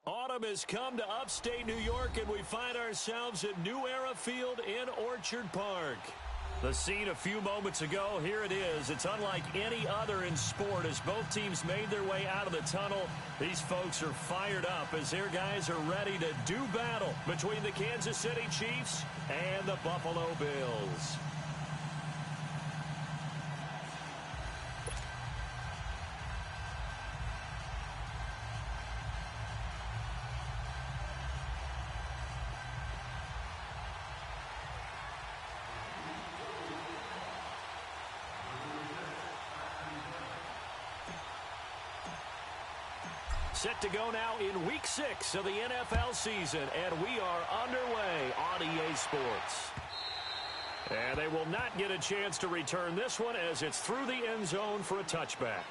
Autumn has come to upstate New York, and we find ourselves at New Era Field in Orchard Park. The scene a few moments ago, here it is. It's unlike any other in sport as both teams made their way out of the tunnel. These folks are fired up as their guys are ready to do battle between the Kansas City Chiefs and the Buffalo Bills. Set to go now in Week 6 of the NFL season, and we are underway on EA Sports. And they will not get a chance to return this one as it's through the end zone for a touchback.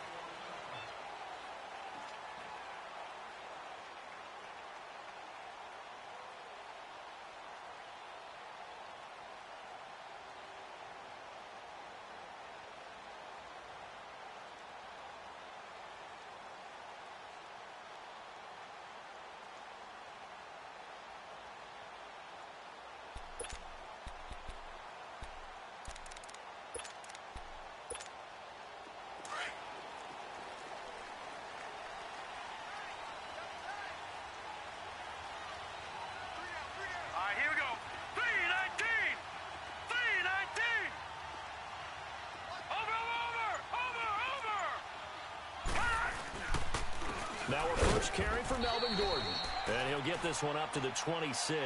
Now a first carry for Melvin Gordon. And he'll get this one up to the 26.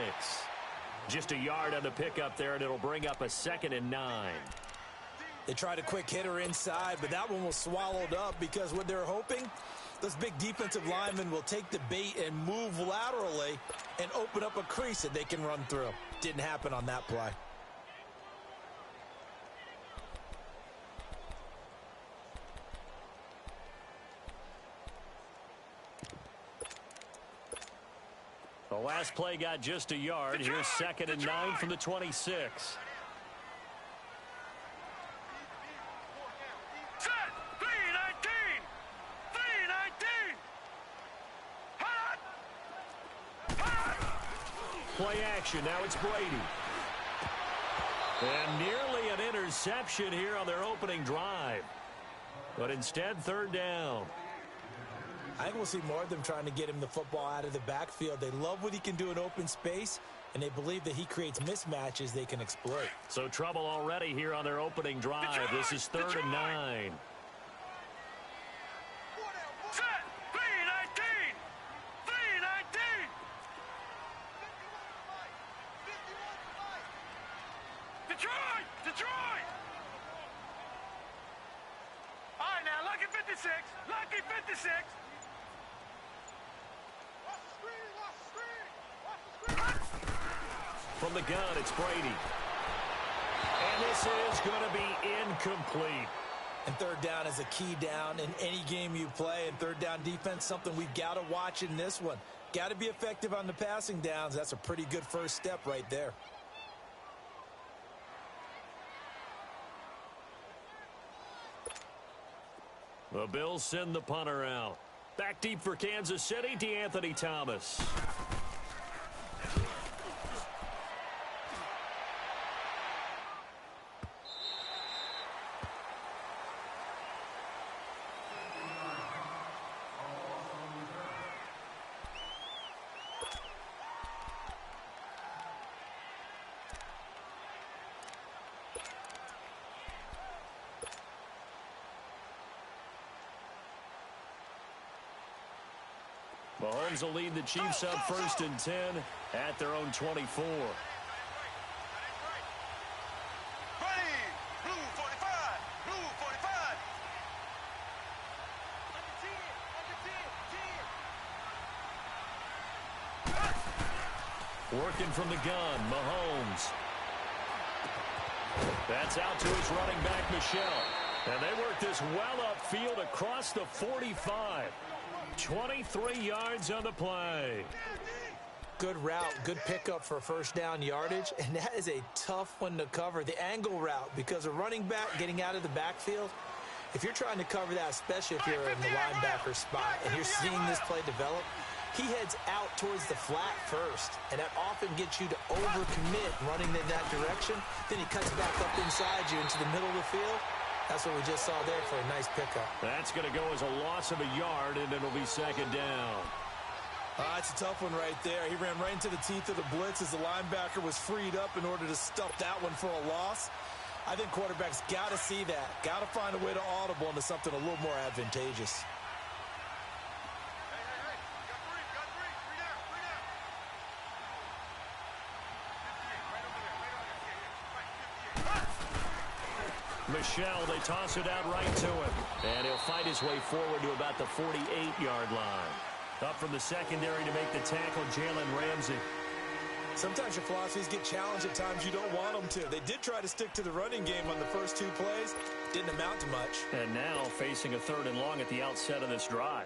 Just a yard on the pickup there, and it'll bring up a 2nd and 9. They tried a quick hitter inside, but that one was swallowed up because what they're hoping, those big defensive linemen will take the bait and move laterally and open up a crease that they can run through. Didn't happen on that play. The last play got just a yard. Here's 2nd and 9 from the 26. Play action. Now it's Brady. And nearly an interception here on their opening drive. But instead, 3rd down. I think we'll see more of them trying to get him the football out of the backfield. They love what he can do in open space, and they believe that he creates mismatches they can exploit. So trouble already here on their opening drive. This is 3rd and 9. Detroit! All right, now, lucky 56. Lucky 56. From the gun, it's Brady. And this is going to be incomplete. And 3rd down is a key down in any game you play. And 3rd down defense, something we've got to watch in this one. Got to be effective on the passing downs. That's a pretty good first step right there. The Bills send the punter out. Back deep for Kansas City, DeAnthony Thomas. Mahomes will lead the Chiefs up 1st and 10 at their own 24. Working from the gun, Mahomes. That's out to his running back, Michelle. And they work this well upfield across the 45. 23 yards on the play. Good route, good pickup for 1st down yardage, and that is a tough one to cover, the angle route, because a running back getting out of the backfield, if you're trying to cover that, especially if you're in the linebacker spot, and you're seeing this play develop, he heads out towards the flat first, and that often gets you to overcommit running in that direction. Then he cuts back up inside you into the middle of the field. That's what we just saw there for a nice pickup. That's going to go as a loss of a yard, and it'll be second down. It's a tough one right there. He ran right into the teeth of the blitz as the linebacker was freed up in order to stuff that one for a loss. I think quarterbacks got to see that. Got to find a way to audible into something a little more advantageous. Michelle, they toss it out right to him. And he'll fight his way forward to about the 48-yard line. Up from the secondary to make the tackle, Jalen Ramsey. Sometimes your philosophies get challenged at times you don't want them to. They did try to stick to the running game on the first two plays. Didn't amount to much. And now facing a 3rd and long at the outset of this drive.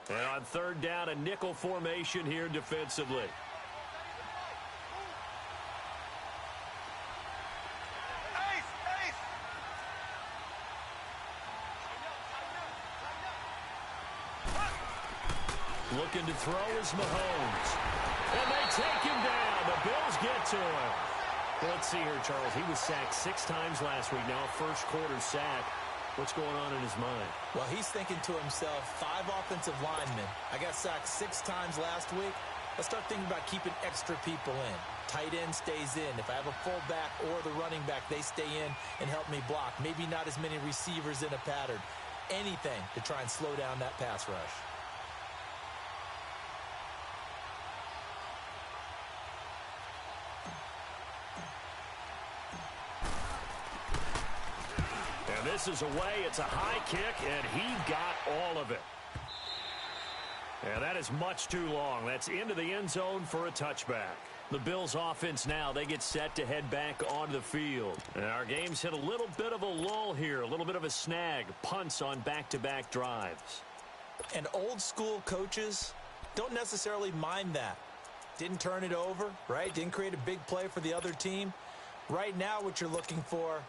And on 3rd down, a nickel formation here defensively. Looking to throw is Mahomes. And they take him down. The Bills get to him. Let's see here, Charles. He was sacked 6 times last week. Now a first-quarter sack. What's going on in his mind? Well, he's thinking to himself, 5 offensive linemen. I got sacked 6 times last week. Let's start thinking about keeping extra people in. Tight end stays in. If I have a fullback or the running back, they stay in and help me block. Maybe not as many receivers in a pattern. Anything to try and slow down that pass rush. This is away. It's a high kick, and he got all of it. And that is much too long. That's into the end zone for a touchback. The Bills offense now, they get set to head back onto the field. And our game's hit a little bit of a lull here, a little bit of a snag. Punts on back-to-back drives. And old school coaches don't necessarily mind that. Didn't turn it over, right? Didn't create a big play for the other team. Right now what you're looking for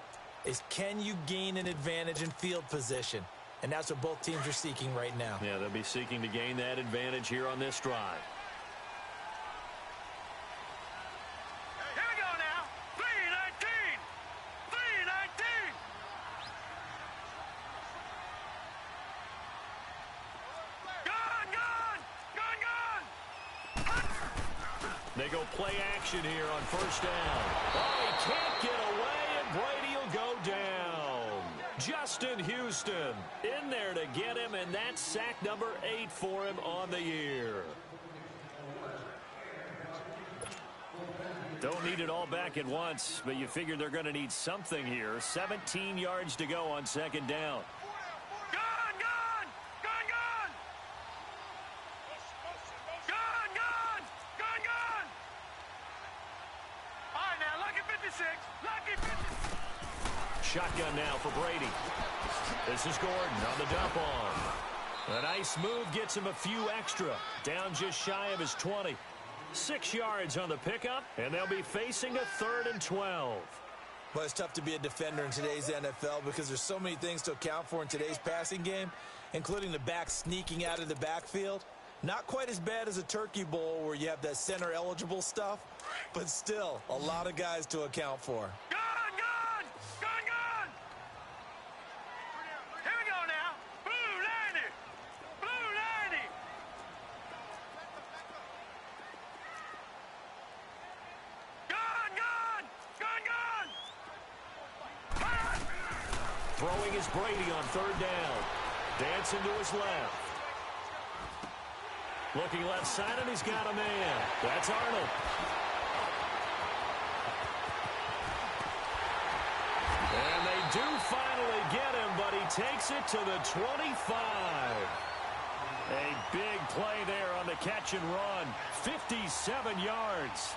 is, can you gain an advantage in field position? And that's what both teams are seeking right now. Yeah, they'll be seeking to gain that advantage here on this drive. Here we go now. 3-19. 3-19. Gone. They go play action here on 1st down. Oh, he can't get away, and Brady will go down. Justin Houston in there to get him, and that's sack number 8 for him on the year. Don't need it all back at once, but you figure they're going to need something here. 17 yards to go on 2nd down. Shotgun now for Brady. This is Gordon on the dump on. A nice move gets him a few extra. Down just shy of his 20. 6 yards on the pickup, and they'll be facing a 3rd and 12. But it's tough to be a defender in today's NFL because there's so many things to account for in today's passing game, including the back sneaking out of the backfield. Not quite as bad as a turkey bowl where you have that center eligible stuff, but still a lot of guys to account for. Throwing is Brady on 3rd down. Dancing to his left. Looking left side, and he's got a man. That's Arnold. And they do finally get him, but he takes it to the 25. A big play there on the catch and run. 57 yards.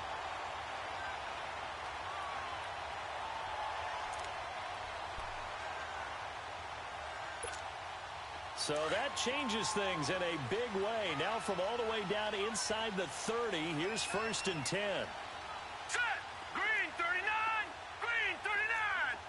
So that changes things in a big way. Now from all the way down inside the 30, here's 1st and 10. Set. Green 39. Green 39.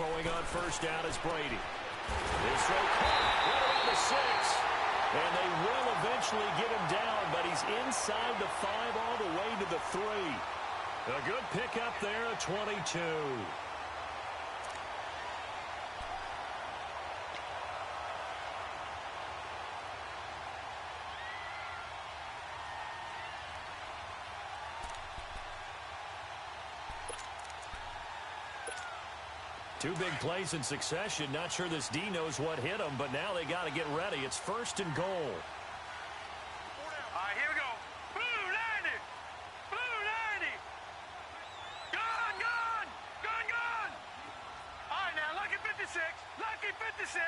throwing on first down is Brady. His throw caught right around the 6. And they will eventually get him down, but he's inside the 5 all the way to the 3. A good pickup there, a 22. Two big plays in succession. Not sure this D knows what hit him, but now they got to get ready. It's 1st and goal. All right, here we go. Blue 90. Blue 90. Gone, gone. Gone, gone. All right, now, lucky 56. Lucky 56.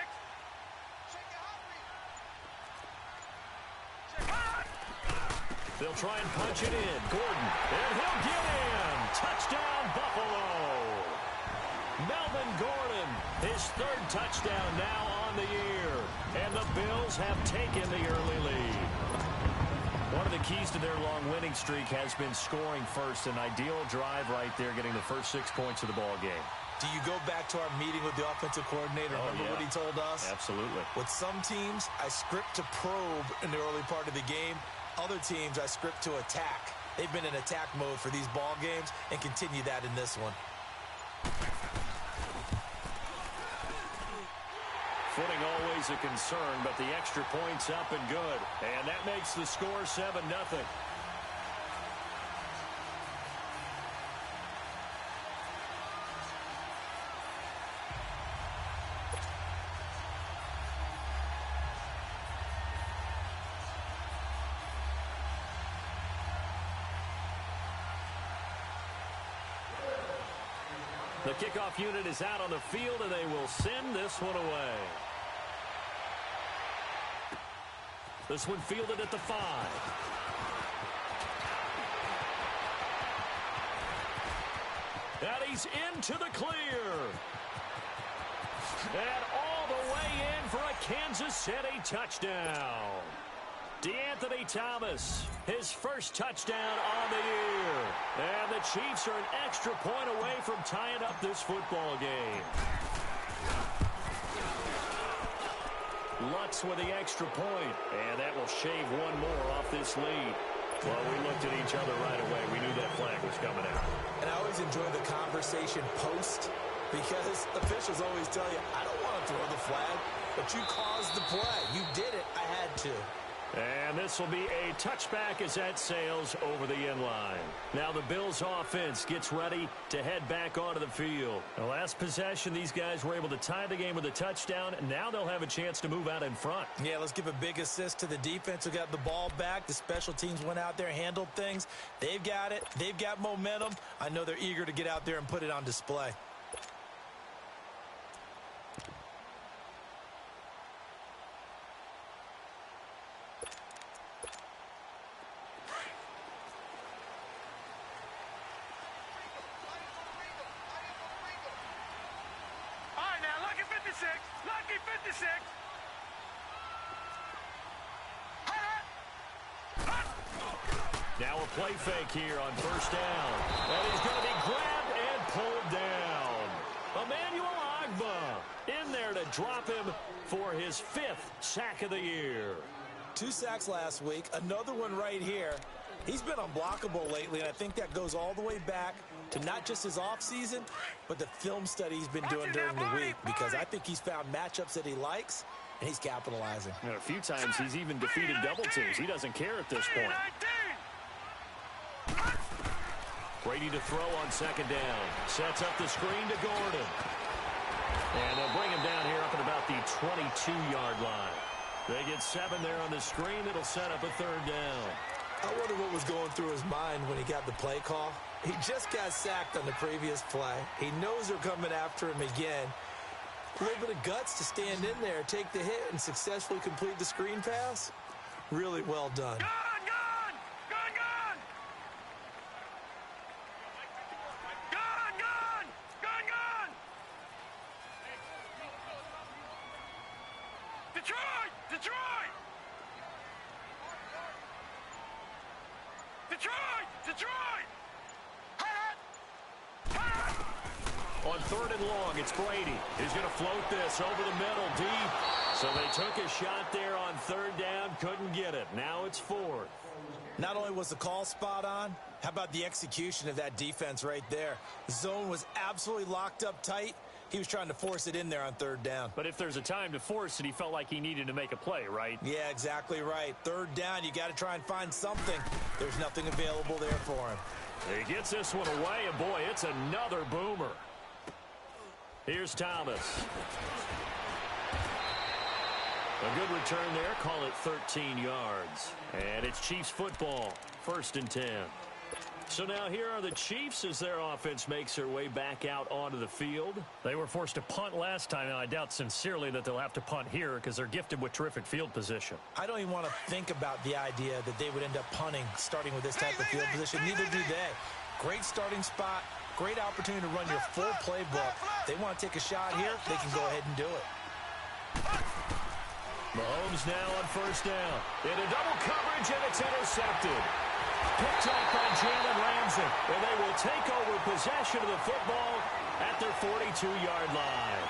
They'll try and punch it in. Gordon, and he'll get in. Touchdown, Buffalo. Melvin Gordon, his 3rd touchdown now on the year. And the Bills have taken the early lead. One of the keys to their long winning streak has been scoring first. An ideal drive right there, getting the first 6 points of the ball game. Do you go back to our meeting with the offensive coordinator? Remember what he told us? Absolutely. With some teams, I script to probe in the early part of the game. Other teams, I script to attack. They've been in attack mode for these ball games and continue that in this one. Footing always a concern, but the extra point's up and good. And that makes the score 7-0. The kickoff unit is out on the field, and they will send this one away. This one fielded at the 5. And he's into the clear. And all the way in for a Kansas City touchdown. DeAnthony Thomas, his first touchdown on the year. And the Chiefs are an extra point away from tying up this football game. Lutz with the extra point, and that will shave one more off this lead. Well, we looked at each other right away. We knew that flag was coming out. And I always enjoy the conversation post, because officials always tell you, I don't want to throw the flag, but you caused the play. You did it. I had to. And this will be a touchback as that sails over the end line. Now the Bills offense gets ready to head back onto the field. The last possession, these guys were able to tie the game with a touchdown. Now they'll have a chance to move out in front. Yeah, let's give a big assist to the defense who got the ball back. The special teams went out there, handled things. They've got it. They've got momentum. I know they're eager to get out there and put it on display. Lucky 56. Now a play fake here on first down. And he's going to be grabbed and pulled down. Emmanuel Ogbah in there to drop him for his 5th sack of the year. 2 sacks last week, another one right here. He's been unblockable lately, and I think that goes all the way back to not just his offseason, but the film study he's been doing during the week, because I think he's found matchups that he likes, and he's capitalizing. And a few times he's even defeated double teams. He doesn't care at this point. Brady to throw on second down. Sets up the screen to Gordon. And they'll bring him down here up at about the 22-yard line. They get 7 there on the screen. It'll set up a 3rd down. I wonder what was going through his mind when he got the play call. He just got sacked on the previous play. He knows they're coming after him again. A little bit of guts to stand in there, take the hit, and successfully complete the screen pass. Really well done. On 3rd and long, it's Brady. He's going to float this over the middle, deep. So they took a shot there on 3rd down, couldn't get it. Now it's 4th. Not only was the call spot on, how about the execution of that defense right there? The zone was absolutely locked up tight. He was trying to force it in there on 3rd down. But if there's a time to force it, he felt like he needed to make a play, right? Yeah, exactly right. 3rd down, you got to try and find something. There's nothing available there for him. He gets this one away, and boy, it's another boomer. Here's Thomas. A good return there. Call it 13 yards. And it's Chiefs football. 1st and 10. So now here are the Chiefs as their offense makes their way back out onto the field. They were forced to punt last time, and I doubt sincerely that they'll have to punt here because they're gifted with terrific field position. I don't even want to think about the idea that they would end up punting starting with this type of field position. Neither do they. Great starting spot. Great opportunity to run your full playbook. They want to take a shot here, they can go ahead and do it. Mahomes now on 1st down. Into double coverage, and it's intercepted. Picked off by Jalen Ramsey, and they will take over possession of the football at their 42-yard line.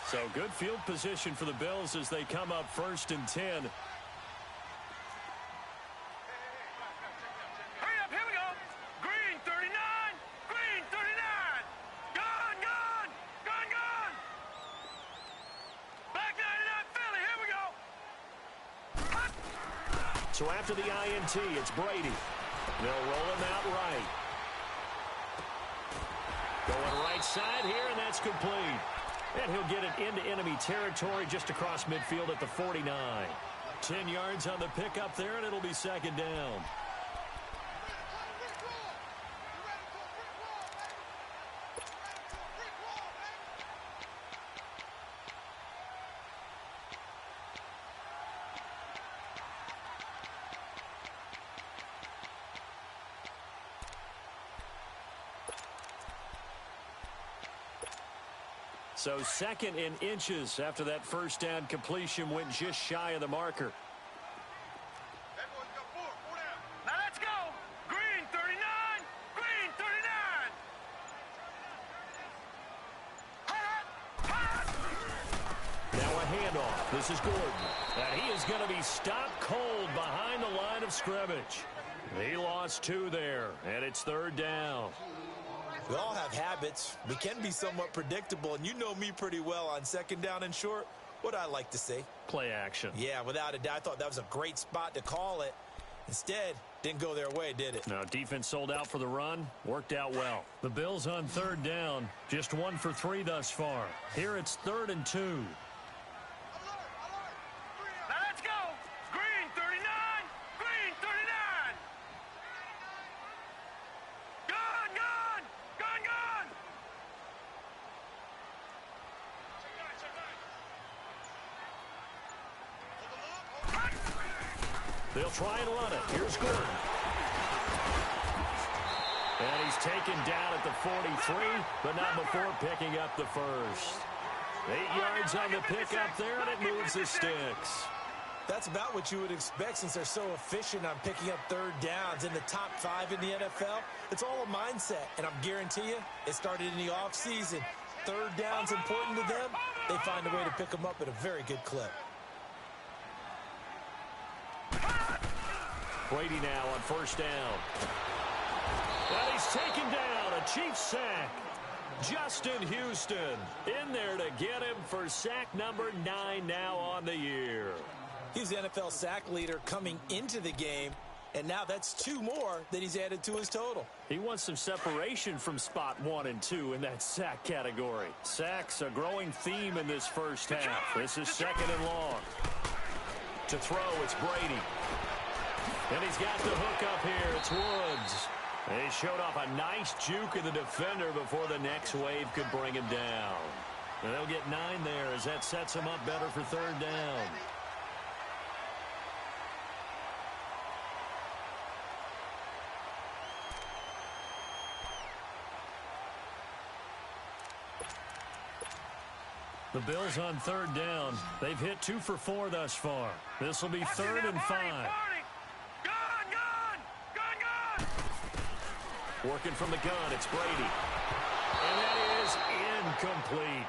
So good field position for the Bills as they come up 1st and 10. Hurry up, here we go. Green 39, green 39. Gone, gone, gone, gone. Black 99 Philly, here we go. Hot. So after the INT, it's Brady. They'll roll him out right. Going right side here, and that's complete. And he'll get it into enemy territory just across midfield at the 49. 10 yards on the pickup there, and it'll be 2nd down. So 2nd and inches after that 1st down completion went just shy of the marker. Now let's go. Green 39, green 39. Hot. Now a handoff. This is Gordon. And he is going to be stopped cold behind the line of scrimmage. He lost 2 there, and it's 3rd down. We all have habits. We can be somewhat predictable, and you know me pretty well on 2nd down and short. What I like to say? Play action. Yeah, without a doubt. I thought that was a great spot to call it. Instead, didn't go their way, did it? No, defense sold out for the run. Worked out well. The Bills on 3rd down. Just 1 for 3 thus far. Here it's 3rd and 2. Now let's go. Green 39, green 39. Gone, gone, gone, gone. They'll try and run it. Here's Gordon. And he's taken down at the 43, but not before picking up the first. 8 yards on the pickup there, and it moves the sticks. That's about what you would expect since they're so efficient on picking up 3rd downs in the top 5 in the NFL. It's all a mindset, and I guarantee you it started in the offseason. 3rd down's important to them. They find a way to pick them up at a very good clip. Brady now on 1st down. And he's taken down. A Chiefs sack. Justin Houston in there to get him for sack number 9 now on the year. He's the NFL sack leader coming into the game, and now that's 2 more that he's added to his total. He wants some separation from spot 1 and 2 in that sack category. Sacks a growing theme in this first half. This is 2nd and long. To throw, it's Brady. And he's got the hook up here. It's Woods. And he showed off a nice juke of the defender before the next wave could bring him down. And they'll get 9 there as that sets him up better for 3rd down. The Bills on third down. They've hit 2 for 4 thus far. This will be third and 5. Working from the gun, it's Brady. And that is incomplete.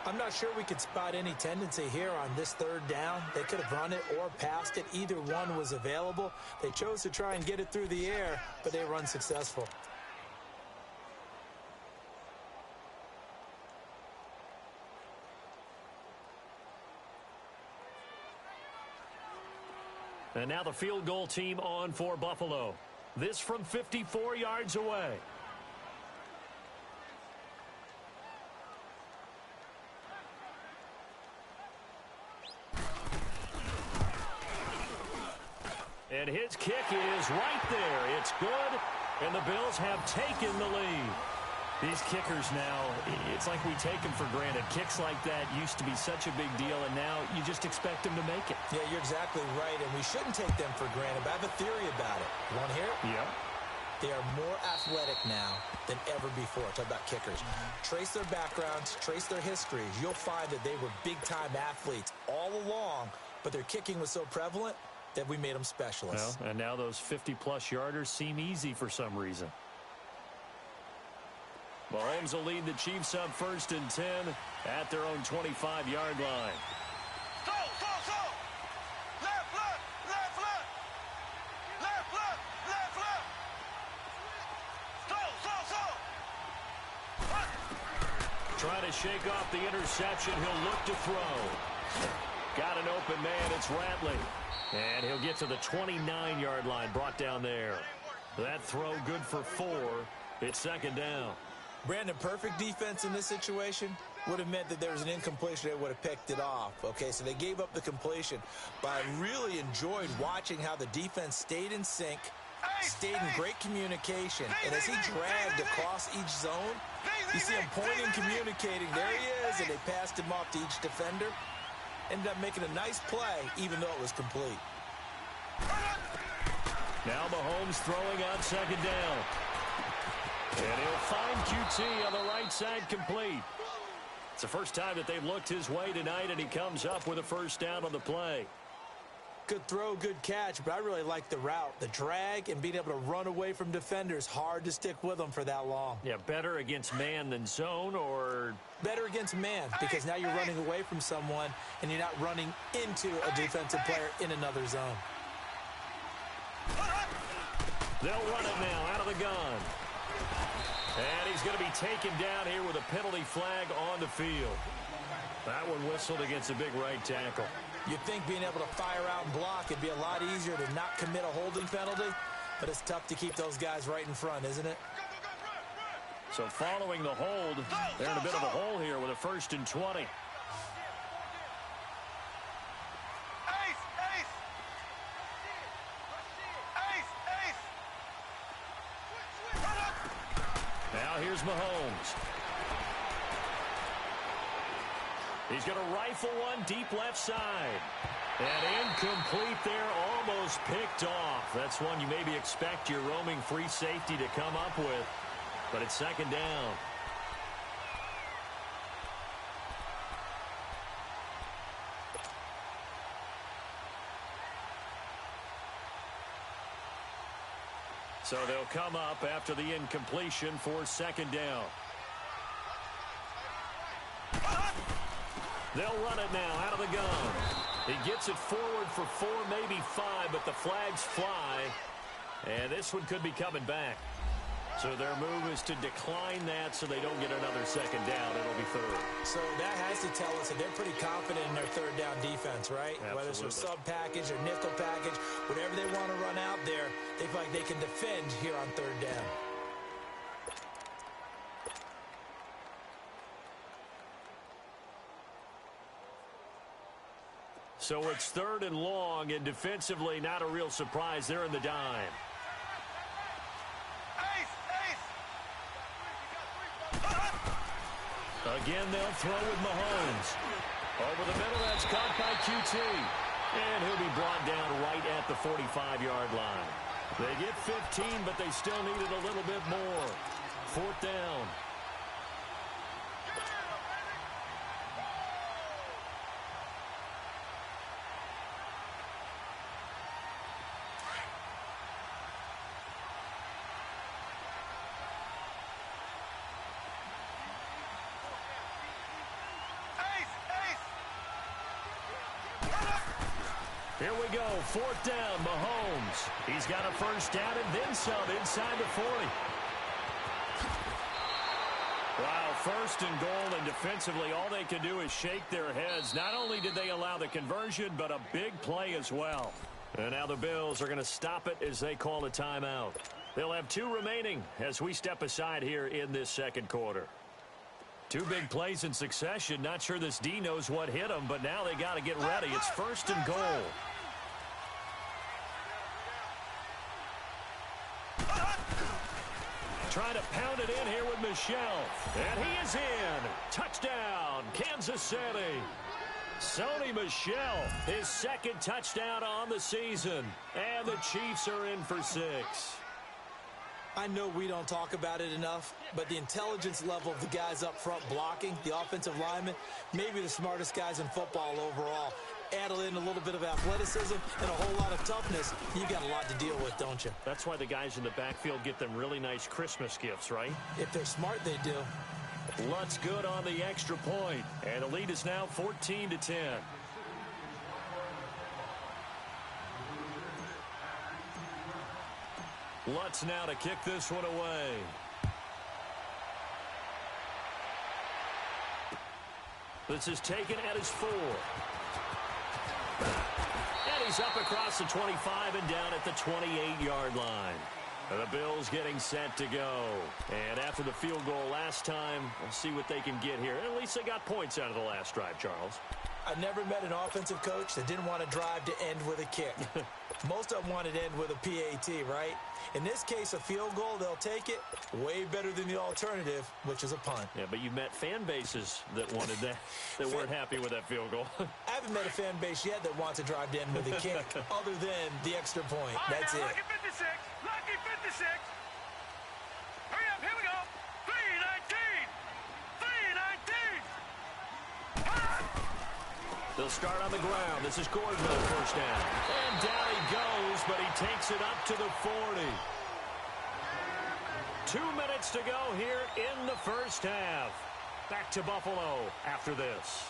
I'm not sure we could spot any tendency here on this third down. They could have run it or passed it. Either one was available. They chose to try and get it through the air, but they were unsuccessful. And now the field goal team on for Buffalo. This from 54 yards away. And his kick is right there. It's good, and the Bills have taken the lead. These kickers now, it's like we take them for granted. Kicks like that used to be such a big deal, and now you just expect them to make it. Yeah, you're exactly right, and we shouldn't take them for granted, but I have a theory about it. You want to hear it? Yeah. They are more athletic now than ever before. Talk about kickers. Trace their backgrounds, trace their histories. You'll find that they were big-time athletes all along, but their kicking was so prevalent that we made them specialists. Well, and now those 50-plus yarders seem easy for some reason. Mahomes will lead the Chiefs up 1st and 10 at their own 25-yard line. So. Left foot. Left foot. Left foot. Left foot. So. Trying to shake off the interception. He'll look to throw. Got an open man. It's Ratley. And he'll get to the 29-yard line, brought down there. That throw good for 4. It's 2nd down. Brandon, perfect defense in this situation would have meant that there was an incompletion. They would have picked it off. Okay, so they gave up the completion. But I really enjoyed watching how the defense stayed in sync, stayed in great communication. And as he dragged across each zone, you see him pointing, communicating. There he is, and they passed him off to each defender. Ended up making a nice play, even though it was complete. Now Mahomes throwing on 2nd down. And he'll find QT on the right side complete. It's the first time that they've looked his way tonight, and he comes up with a 1st down on the play. Good throw, good catch, but I really like the route. The drag and being able to run away from defenders, hard to stick with them for that long. Yeah, better against man than zone, or? Better against man, because now you're running away from someone, and you're not running into a defensive player in another zone. They'll run it now out of the gun. And he's going to be taken down here with a penalty flag on the field. That one whistled against a big right tackle. You'd think being able to fire out and block would be a lot easier to not commit a holding penalty, but it's tough to keep those guys right in front, isn't it? So following the hold, they're in a bit of a hole here with a 1st and 20. Now here's Mahomes. He's going to rifle one deep left side. And incomplete there, almost picked off. That's one you maybe expect your roaming free safety to come up with. But it's 2nd down. So they'll come up after the incompletion for 2nd down. They'll run it now out of the gun. He gets it forward for 4, maybe 5, but the flags fly. And this one could be coming back. So their move is to decline that so they don't get another 2nd down. It'll be 3rd. So that has to tell us that they're pretty confident in their 3rd down defense, right? Absolutely. Whether it's a sub package or nickel package, whatever they want to run out there, they feel like they can defend here on 3rd down. So it's 3rd and long, and defensively not a real surprise. They're in the dime. Again, they'll throw with Mahomes. Over the middle, that's caught by QT. And he'll be brought down right at the 45-yard line. They get 15, but they still needed a little bit more. 4th down. Here we go, 4th down, Mahomes. He's got a first down and then some inside the 40. Wow, 1st and goal, and defensively all they can do is shake their heads. Not only did they allow the conversion, but a big play as well. And now the Bills are going to stop it as they call a timeout. They'll have 2 remaining as we step aside here in this second quarter. 2 big plays in succession. Not sure this D knows what hit them, but now they got to get ready. It's 1st and goal. Trying to pound it in here with Michel. And he is in. Touchdown, Kansas City. Sony Michel, his 2nd touchdown on the season. And the Chiefs are in for 6. I know we don't talk about it enough, but the intelligence level of the guys up front blocking, the offensive linemen, maybe the smartest guys in football overall. Add in a little bit of athleticism and a whole lot of toughness, you got a lot to deal with, don't you? That's why the guys in the backfield get them really nice Christmas gifts, right? If they're smart, they do. Lutz good on the extra point, and the lead is now 14-10. Lutz now to kick this one away. This is taken at his 4. And he's up across the 25 and down at the 28-yard line. And the Bills getting set to go. And after the field goal last time, we'll see what they can get here. At least they got points out of the last drive, Charles. I never met an offensive coach that didn't want to drive to end with a kick. Most of them wanted to end with a PAT, right? In this case, a field goal, they'll take it. Way better than the alternative, which is a punt. Yeah, but you met fan bases that wanted that, that weren't happy with that field goal. I haven't met a fan base yet that wants to drive to end with a kick, other than the extra point. That's it. Lucky 56. Lucky 56. Hurry up. Here we go. 3:19. 3:19. They'll start on the ground. This is Gordon with the first down. And down he goes, but he takes it up to the 40. 2 minutes to go here in the first half. Back to Buffalo after this.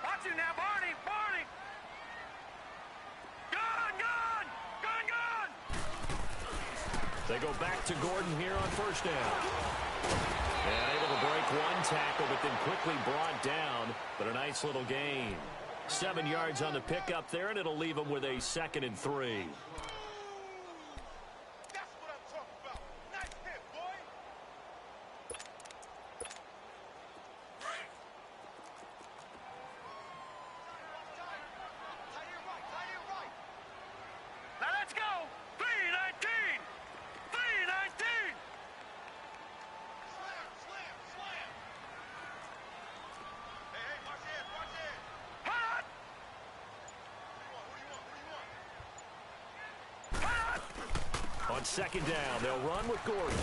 Watch him now, Barney. Barney. Gone. They go back to Gordon here on first down. And able to break one tackle, but then quickly brought down. But a nice little gain. 7 yards on the pickup there, and it'll leave them with a 2nd and 3. That's what I'm talking about. Nice hit, boy. Now let's go. 3:19. 3:19. Slam. Hey, watch it. Hot. Who do you want? On 2nd down, they'll run with Gordon.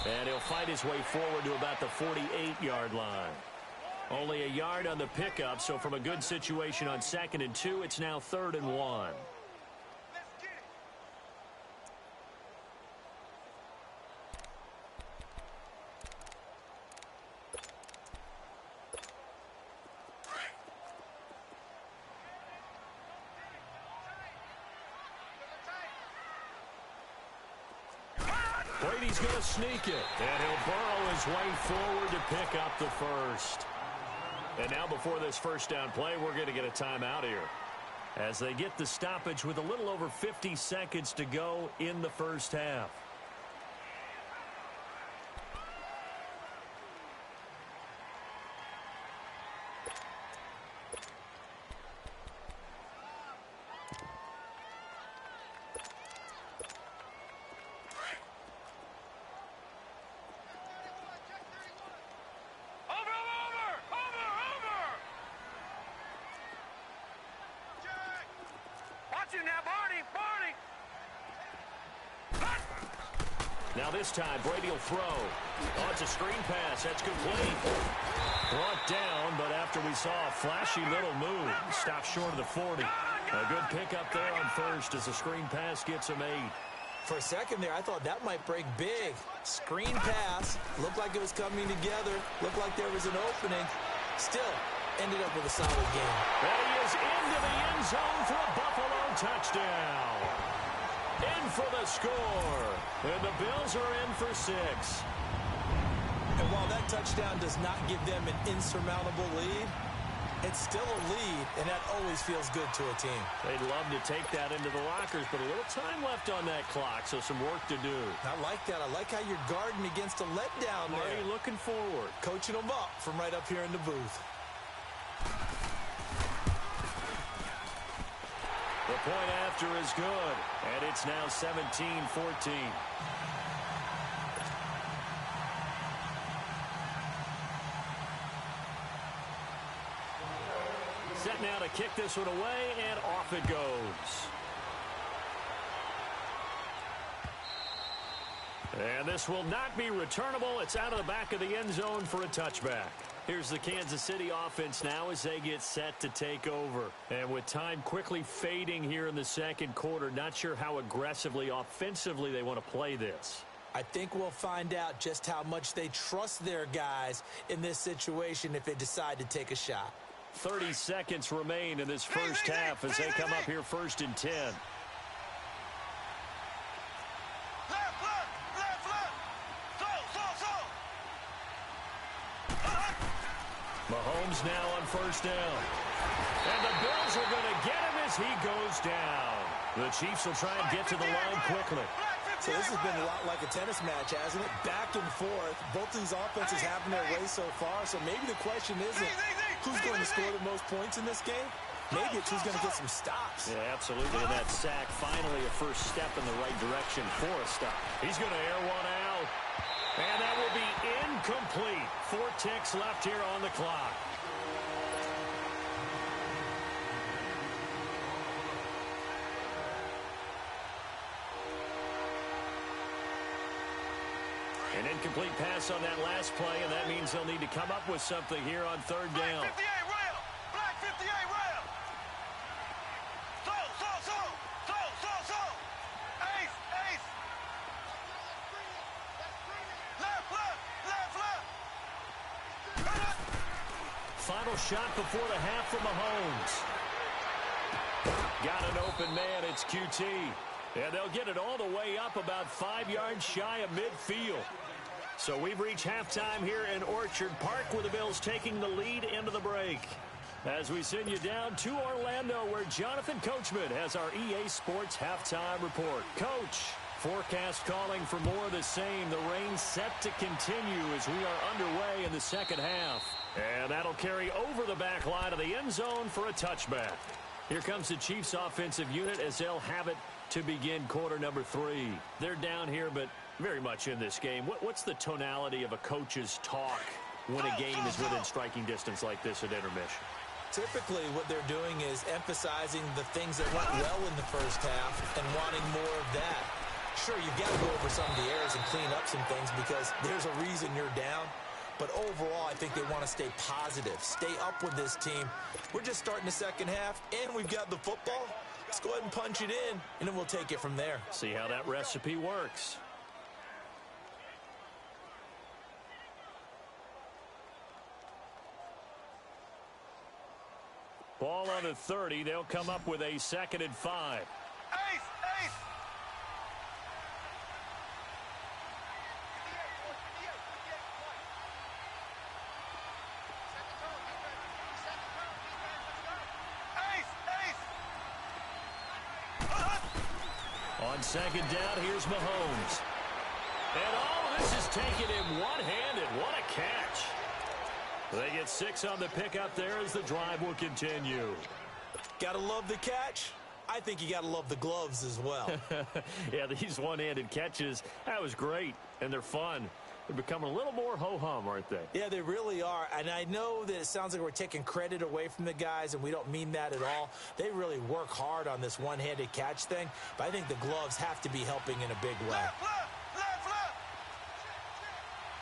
And he'll fight his way forward to about the 48-yard line. Only a yard on the pickup, so from a good situation on 2nd and 2, it's now 3rd and 1. Let's get it. Brady's going to sneak it, and he'll burrow his way forward to pick up the first. And now before this first down play, we're going to get a timeout here as they get the stoppage with a little over 50 seconds to go in the first half. Now, Barney. Now this time, Brady will throw. Oh, it's a screen pass. That's complete. Brought down, but after we saw a flashy little move, stopped short of the 40. A good pickup there on first as the screen pass gets him 8. For a second there, I thought that might break big. Screen pass. Looked like it was coming together. Looked like there was an opening. Still, ended up with a solid game. And he is into the end zone for a Buffalo touchdown. In for the score. And the Bills are in for 6. And while that touchdown does not give them an insurmountable lead, it's still a lead, and that always feels good to a team. They'd love to take that into the lockers, but a little time left on that clock, so some work to do. I like that. I like how you're guarding against a letdown there. Already looking forward. Coaching them up from right up here in the booth. The point after is good, and it's now 17-14. Set now to kick this one away, and off it goes. And this will not be returnable. It's out of the back of the end zone for a touchback. Here's the Kansas City offense now as they get set to take over. And with time quickly fading here in the second quarter, not sure how aggressively, offensively they want to play this. I think we'll find out just how much they trust their guys in this situation if they decide to take a shot. 30 seconds remain in this first half as they come up here 1st and 10. Mahomes now on 1st down. And the Bills are going to get him as he goes down. The Chiefs will try and get to the line quickly. So this has been a lot like a tennis match, hasn't it? Back and forth. Both these offenses having their way so far. So maybe the question isn't who's going to score the most points in this game. Maybe it's who's going to get some stops. Yeah, absolutely. And that sack, finally a first step in the right direction for a stop. He's going to air one out. And that will be incomplete. 4 ticks left here on the clock. An incomplete pass on that last play, and that means they'll need to come up with something here on 3rd down. Black 58 rail! Black 58 rail! So! Ace! Left! Final shot before the half from Mahomes. Got an open man, it's QT. And they'll get it all the way up about 5 yards shy of midfield. So we've reached halftime here in Orchard Park with the Bills taking the lead into the break. As we send you down to Orlando where Jonathan Coachman has our EA Sports halftime report. Coach, forecast calling for more of the same. The rain set to continue as we are underway in the second half. And that'll carry over the back line of the end zone for a touchback. Here comes the Chiefs offensive unit as they'll have it to begin quarter number 3. They're down here, but very much in this game. What's the tonality of a coach's talk when a game is within striking distance like this at intermission? Typically, what they're doing is emphasizing the things that went well in the first half and wanting more of that. Sure, you've got to go over some of the errors and clean up some things because there's a reason you're down. But overall, I think they want to stay positive, stay up with this team. We're just starting the second half, and we've got the football. Let's go ahead and punch it in, and then we'll take it from there. See how that recipe works. Ball on the 30. They'll come up with a 2nd and 5. Ace! On 2nd down, here's Mahomes. And all this is taken in one-handed. What a catch. They get 6 on the pickup there as the drive will continue. Gotta love the catch. I think you gotta love the gloves as well. Yeah, these one-handed catches, that was great, and they're fun. They're becoming a little more ho-hum, aren't they? Yeah, they really are. And I know that it sounds like we're taking credit away from the guys, and we don't mean that at all. They really work hard on this one-handed catch thing, but I think the gloves have to be helping in a big way. Left!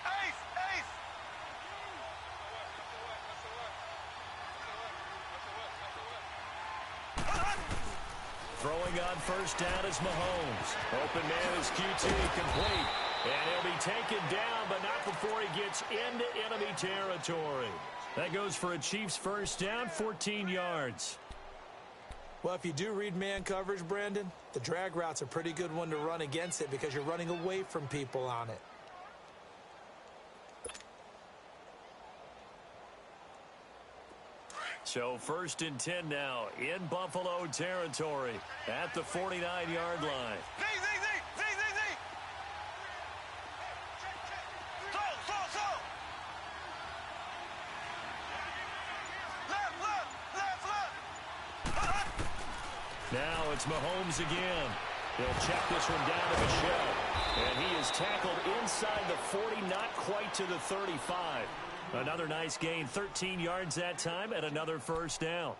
Ace! Throwing on first down is Mahomes. Open man is QT, complete. And he'll be taken down, but not before he gets into enemy territory. That goes for a Chiefs first down, 14 yards. Well, if you do read man coverage, Brandon, the drag route's a pretty good one to run against it because you're running away from people on it. So first and 10 now in Buffalo territory at the 49-yard line. Now it's Mahomes again. He'll check this one down to Michelle. And he is tackled inside the 40, not quite to the 35. Another nice gain, 13 yards that time, and another first down.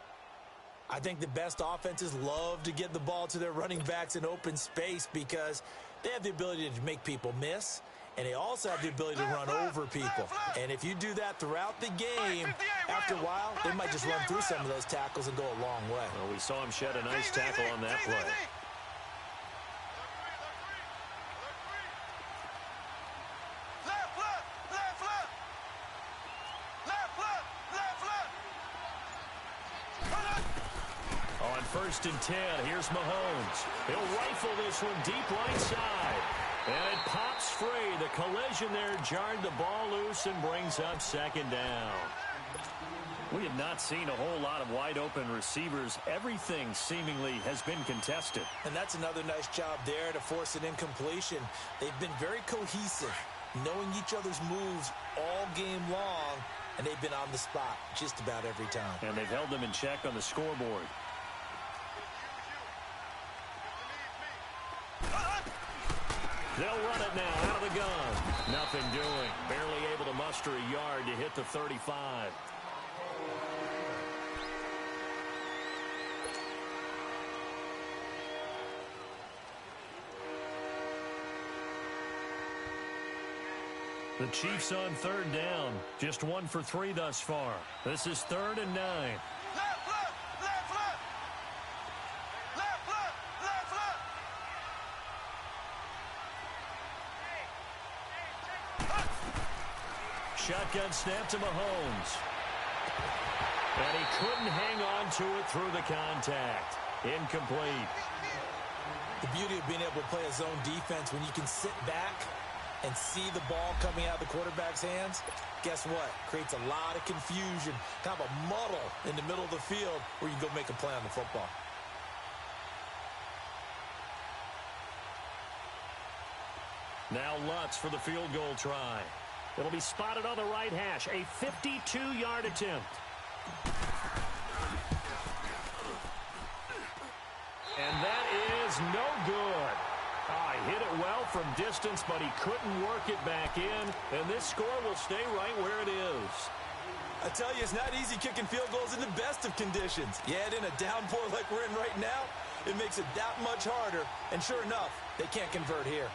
I think the best offenses love to get the ball to their running backs in open space because they have the ability to make people miss, and they also have the ability to run over people. And if you do that throughout the game, after a while, they might just run through some of those tackles and go a long way. Well, we saw him shed a nice tackle on that play. On first and 10, here's Mahomes. He'll rifle this one deep right side. And it pops free. The collision there jarred the ball loose and brings up second down. We have not seen a whole lot of wide-open receivers. Everything seemingly has been contested. And that's another nice job there to force an incompletion. They've been very cohesive, knowing each other's moves all game long, and they've been on the spot just about every time. And they've held them in check on the scoreboard. They'll run it now out of the gun. Nothing doing. Barely able to muster a yard to hit the 35. The Chiefs on third down. Just 1 for 3 thus far. This is 3rd and 9. Shotgun snap to Mahomes. And he couldn't hang on to it through the contact. Incomplete. The beauty of being able to play a zone defense when you can sit back and see the ball coming out of the quarterback's hands, guess what? Creates a lot of confusion, kind of a muddle in the middle of the field where you go make a play on the football. Now Lutz for the field goal try. It'll be spotted on the right hash. A 52-yard attempt. And that is no good. He hit it well from distance, but he couldn't work it back in. And this score will stay right where it is. I tell you, it's not easy kicking field goals in the best of conditions. Yet in a downpour like we're in right now, it makes it that much harder. And sure enough, they can't convert here.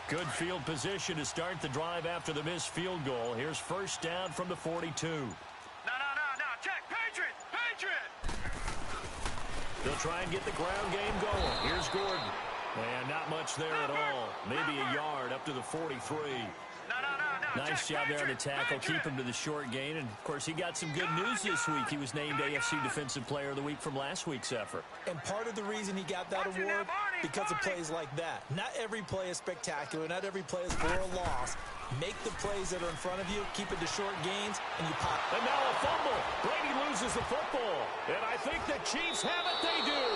Good field position to start the drive after the missed field goal. Here's first down from the 42. No, check. Patriot! They'll try and get the ground game going. Here's Gordon. And not much there at all. Maybe a yard up to the 43. Nice job there on the tackle. Keep him to the short gain. And, of course, he got some good news this week. He was named AFC Defensive Player of the Week from last week's effort. And part of the reason he got that award, because of plays like that. Not every play is spectacular. Not every play is for a loss. Make the plays that are in front of you, keep it to short gains, and you pop. And now a fumble. Brady loses the football. And I think the Chiefs have it. They do.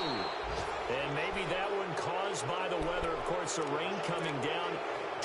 And maybe that one caused by the weather. Of course, the rain coming down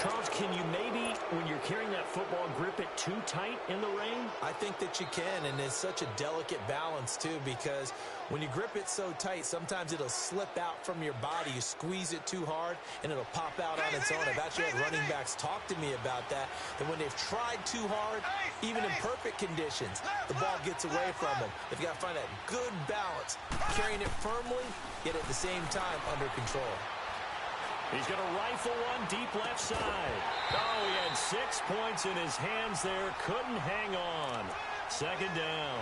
Charles, can you maybe, when you're carrying that football, grip it too tight in the rain? I think that you can, and it's such a delicate balance, too, because when you grip it so tight, sometimes it'll slip out from your body. You squeeze it too hard, and it'll pop out on its own. I've actually had running backs talk to me about that when they've tried too hard, even in perfect conditions, the ball gets away from them. They've got to find that good balance, carrying it firmly, yet at the same time under control. He's going to rifle one deep left side. Oh, he had 6 points in his hands there. Couldn't hang on. Second down.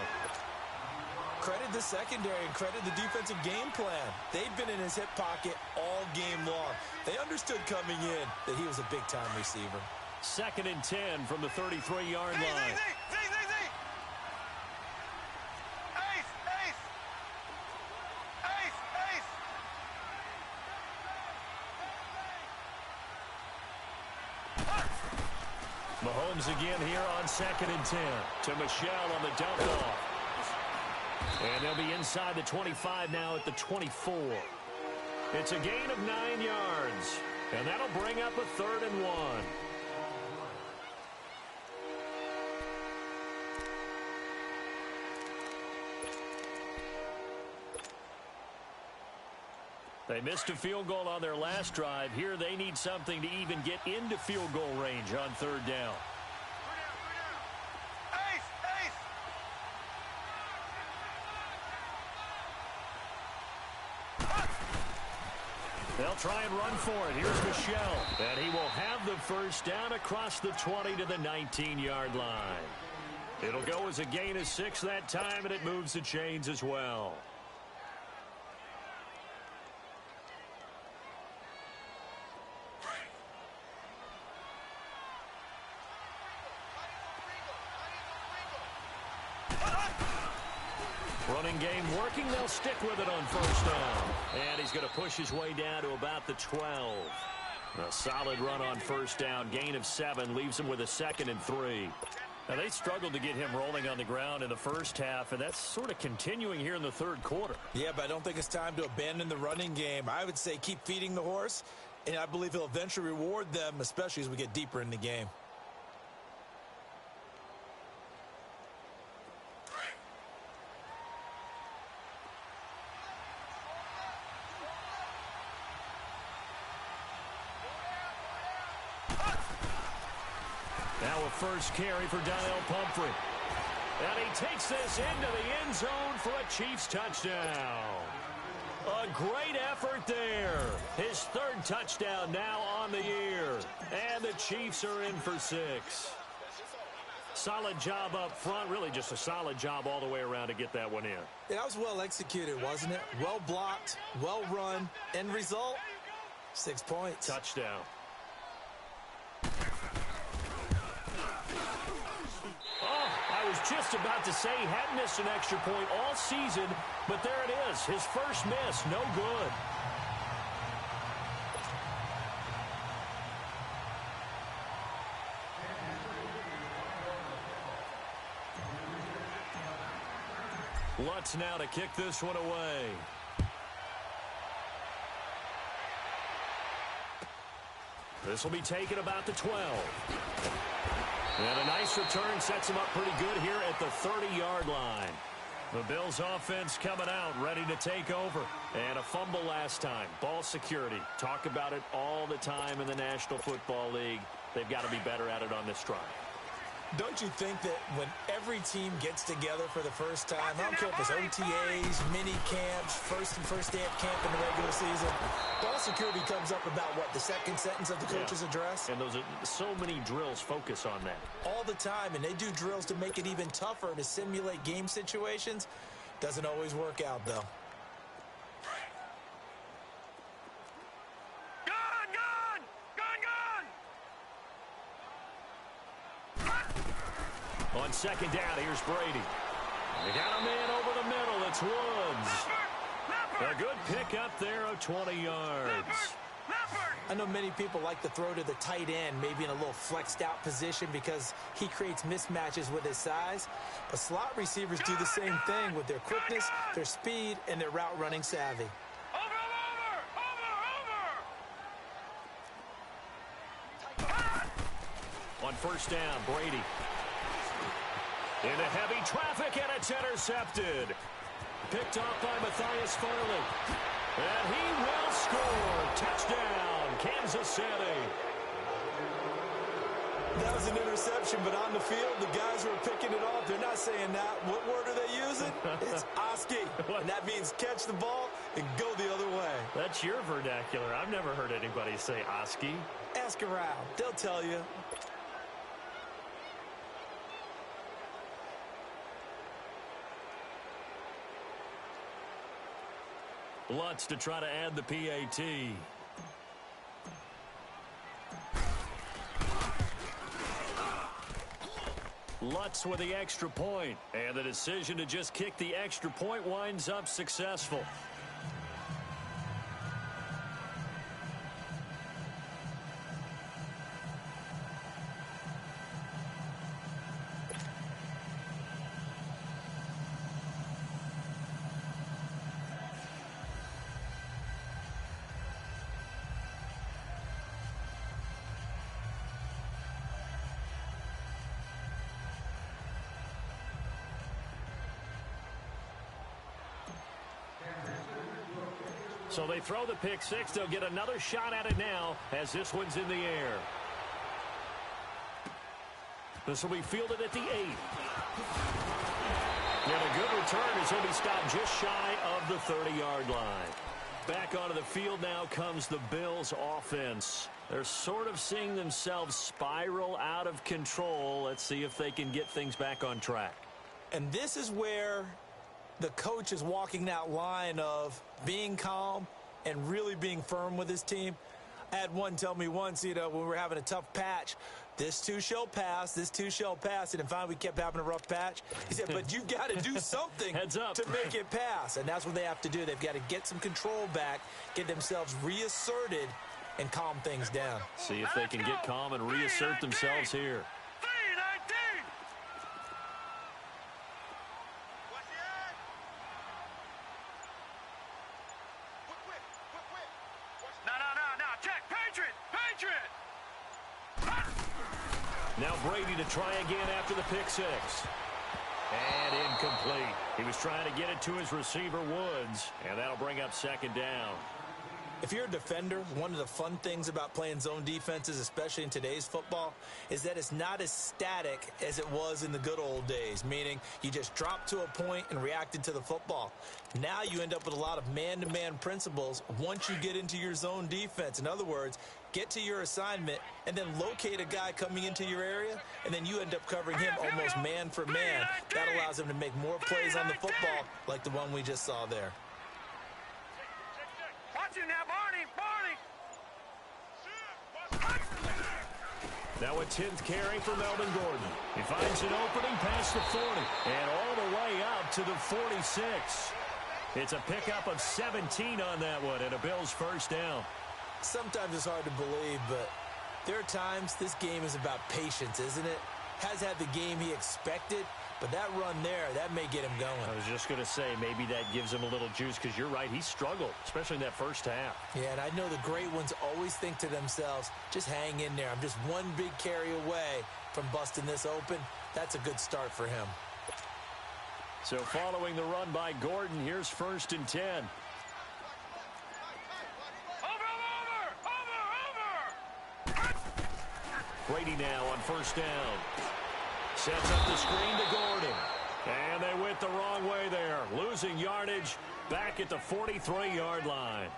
Credit the secondary and credit the defensive game plan. They've been in his hip pocket all game long. They understood coming in that he was a big-time receiver. 2nd and 10 from the 33-yard line. Mahomes again here on 2nd and 10 to Michel on the dump off. And they'll be inside the 25 now at the 24. It's a gain of 9 yards. And that'll bring up a 3rd and 1. They missed a field goal on their last drive. Here they need something to even get into field goal range on 3rd down. They'll try and run for it. Here's Michel. And he will have the first down across the 20 to the 19-yard line. It'll go as a gain of 6 that time, and it moves the chains as well. Running game working. They'll stick with it on 1st down. And he's going to push his way down to about the 12. A solid run on 1st down. Gain of 7 leaves him with a 2nd and 3. Now, they struggled to get him rolling on the ground in the first half, and that's sort of continuing here in the 3rd quarter. Yeah, but I don't think it's time to abandon the running game. I would say keep feeding the horse, and I believe he'll eventually reward them, especially as we get deeper in the game. Now a first carry for Donnell Pumphrey. And he takes this into the end zone for a Chiefs touchdown. A great effort there. His 3rd touchdown now on the year. And the Chiefs are in for 6. Solid job up front. Really just a solid job all the way around to get that one in. Yeah, that was well executed, wasn't it? Well blocked, well run. End result, 6 points. Touchdown. I was just about to say he hadn't missed an extra point all season, but there it is. His first miss, no good. Lutz now to kick this one away. This will be taken about the 12. And a nice return sets him up pretty good here at the 30-yard line. The Bills offense coming out, ready to take over. And a fumble last time. Ball security. Talk about it all the time in the National Football League. They've got to be better at it on this drive. Don't you think that when every team gets together for the first time, I don't care if it's OTAs, mini camps, first day of camp in the regular season, ball security comes up about, what, the 2nd sentence of the coach's address? And those are so many drills focus on that. All the time, and they do drills to make it even tougher to simulate game situations. Doesn't always work out, though. On 2nd down, here's Brady. They got a man over the middle. It's Woods. A good pick up there of 20 yards. I know many people like to throw to the tight end, maybe in a little flexed out position because he creates mismatches with his size. But slot receivers do the same thing with their quickness, their speed, and their route running savvy. on first down. Brady. Into heavy traffic, and it's intercepted. Picked off by Matthias Farley. And he will score. Touchdown, Kansas City. That was an interception, but on the field, the guys who are picking it off, they're not saying that. What word are they using? It's Oski, and that means catch the ball and go the other way. That's your vernacular. I've never heard anybody say Oski. Ask around. They'll tell you. Lutz to try to add the PAT. Lutz with the extra point, and the decision to just kick the extra point winds up successful. So they throw the pick six. They'll get another shot at it now as this one's in the air. This will be fielded at the 8. And a good return as he'll be stopped just shy of the 30-yard line. Back onto the field now comes the Bills offense. They're sort of seeing themselves spiral out of control. Let's see if they can get things back on track. And this is where the coach is walking that line of being calm and really being firm with his team. I had one tell me once, when we were having a tough patch, this too shall pass, this too shall pass. And finally we kept having a rough patch. He said, but you've got to do something Heads up. to make it pass. And that's what they have to do. They've got to get some control back, get themselves reasserted, and calm things down. See if they can get calm and reassert themselves here. Now Brady to try again after the pick six. And incomplete. He was trying to get it to his receiver, Woods, and that'll bring up second down. If you're a defender, one of the fun things about playing zone defenses, especially in today's football, is that it's not as static as it was in the good old days, meaning you just dropped to a point and reacted to the football. Now you end up with a lot of man-to-man principles once you get into your zone defense. In other words, get to your assignment and then locate a guy coming into your area, and then you end up covering him almost man for man. That allows him to make more plays on the football like the one we just saw there. Watch you now, Barney! Now a 10th carry for Melvin Gordon. He finds an opening past the 40 and all the way up to the 46. It's a pickup of 17 on that one and a Bills first down. Sometimes it's hard to believe, but there are times this game is about patience, isn't it? Has had the game he expected, but that run there, that may get him going. I was just going to say, maybe that gives him a little juice because you're right, he struggled, especially in that first half. Yeah, and I know the great ones always think to themselves, just hang in there. I'm just one big carry away from busting this open. That's a good start for him. So following the run by Gordon, here's 1st and 10. Brady now on first down. Sets up the screen to Gordon. And they went the wrong way there. Losing yardage back at the 43-yard line.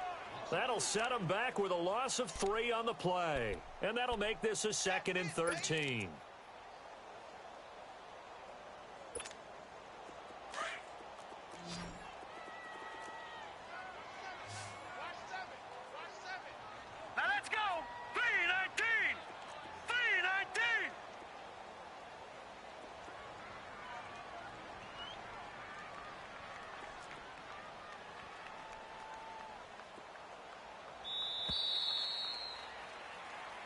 That'll set them back with a loss of 3 on the play. And that'll make this a 2nd and 13. Now let's go! 3-19! 3-19!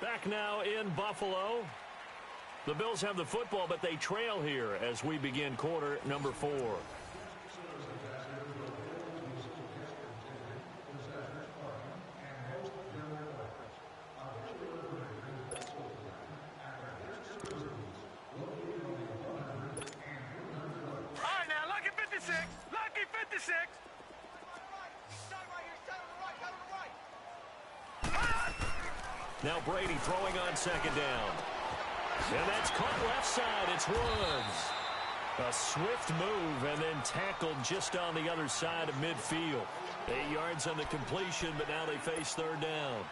Back now in Buffalo. The Bills have the football, but they trail here as we begin quarter number 4. Now Brady throwing on second down. And that's caught left side. It's Woods. A swift move and then tackled just on the other side of midfield. 8 yards on the completion, but now they face third down.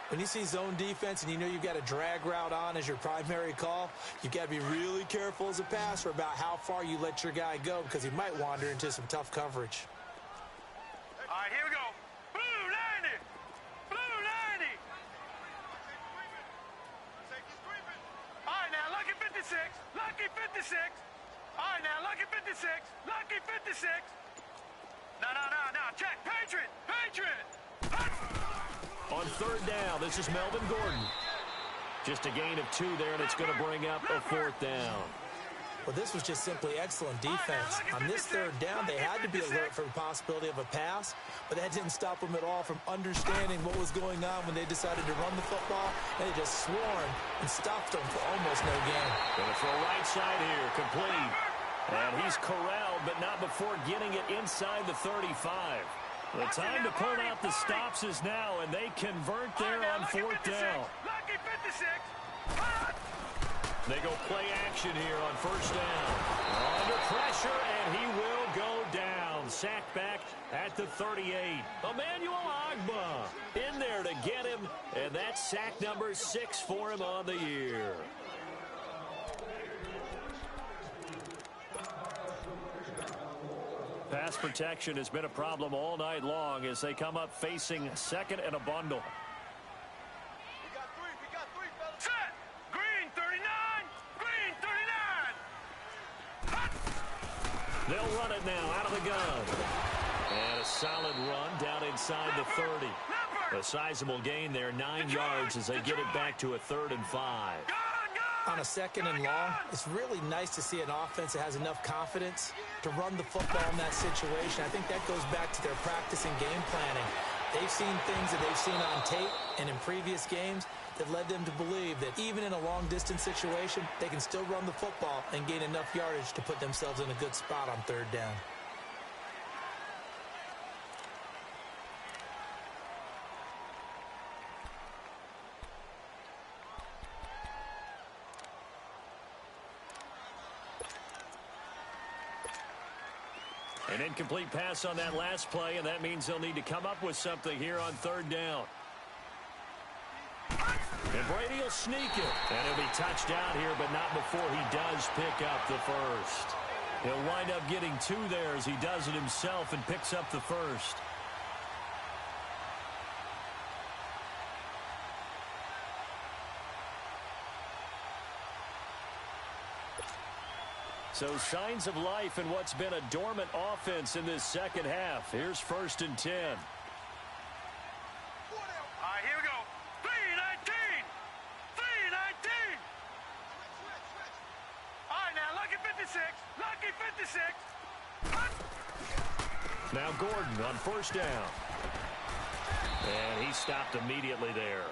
When you see zone defense and you know you've got a drag route on as your primary call, you've got to be really careful as a passer about how far you let your guy go because he might wander into some tough coverage. All right, here we go. Blue 90. Blue 90. All right, now, lucky 56. Lucky 56. All right, now, lucky 56. Lucky 56. No. Check. Patriot. Patriot. On third down, this is Melvin Gordon. Just a gain of 2 there, and it's going to bring up a fourth down. Well, this was just simply excellent defense. On this third down, they had to be alert for the possibility of a pass, but that didn't stop them at all from understanding what was going on when they decided to run the football, and they just swarmed and stopped them for almost no gain. Going to throw right side here, complete. And he's corralled, but not before getting it inside the 35. The time to pull out the stops is now, and they convert there on fourth down. Lucky 56. They go play action here on first down. Under pressure, and he will go down. Sacked back at the 38. Emmanuel Ogbah in there to get him, and that's sack number 6 for him on the year. Pass protection has been a problem all night long as they come up facing second and a bundle. We got three, fellas. Set. Green 39. Green 39. They'll run it now out of the gun. And a solid run down inside the 30. A sizable gain there, 9 yards as they get it back to a 3rd and 5. On a second and long, it's really nice to see an offense that has enough confidence to run the football in that situation. I think that goes back to their practice and game planning. They've seen things that they've seen on tape and in previous games that led them to believe that even in a long-distance situation, they can still run the football and gain enough yardage to put themselves in a good spot on third down. An incomplete pass on that last play, and that means they'll need to come up with something here on third down. And Brady will sneak it. And he'll be touched out here, but not before he does pick up the first. He'll wind up getting 2 there as he does it himself and picks up the first. So signs of life in what's been a dormant offense in this second half. Here's 1st and 10. All right, here we go. 3-19. 3-19. All right, now, lucky 56. Lucky 56. Now Gordon on first down. And he stopped immediately there.